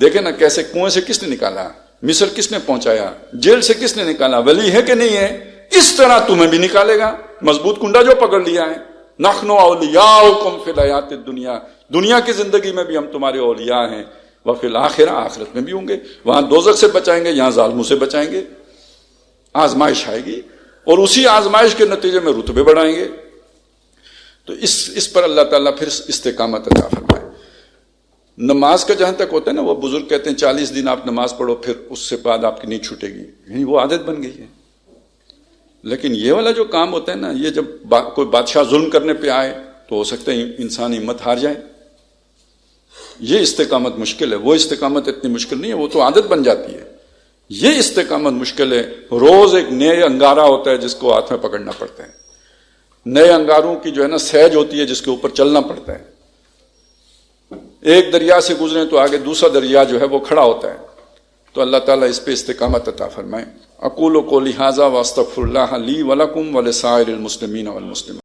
دیکھیں نا کیسے کنویں سے کس نے نکالا، مصر کس نے پہنچایا، جیل سے کس نے نکالا، ولی ہے کہ نہیں ہے؟ اس طرح تمہیں بھی نکالے گا، مضبوط کنڈا جو پکڑ لیا ہے۔ نحن اولیاؤکم فی الحیات الدنیا، دنیا کی زندگی میں بھی ہم تمہارے اولیاء ہیں، وفی الآخرہ، آخرت میں بھی ہوں گے، وہاں دوزخ سے بچائیں گے، یہاں ظالموں سے بچائیں گے۔ آزمائش آئے گی اور اسی آزمائش کے نتیجے میں رتبے بڑھائیں گے۔ تو اس پر اللہ تعالیٰ پھر استقامت عطا فرمائے۔ نماز کا جہاں تک ہوتا ہے نا، وہ بزرگ کہتے ہیں 40 دن آپ نماز پڑھو پھر اس سے بعد آپ کی نہیں چھوٹے گی، یعنی وہ عادت بن گئی ہے۔ لیکن یہ والا جو کام ہوتا ہے نا، یہ جب کوئی بادشاہ ظلم کرنے پہ آئے تو ہو سکتا ہے انسان ہمت ہار جائے، یہ استقامت مشکل ہے۔ وہ استقامت اتنی مشکل نہیں ہے، وہ تو عادت بن جاتی ہے۔ یہ استقامت مشکل ہے، روز ایک نئے انگارہ ہوتا ہے جس کو ہاتھ میں پکڑنا پڑتا ہے، نئے انگاروں کی جو ہے نا سیج ہوتی ہے جس کے اوپر چلنا پڑتا ہے۔ ایک دریا سے گزریں تو آگے دوسرا دریا جو ہے وہ کھڑا ہوتا ہے۔ تو اللہ تعالیٰ اس پہ استقامت عطا فرمائے۔ اقول قولی ھذا واستغفر اللہ لی ولکم ولسائر المسلمین والمسلمات۔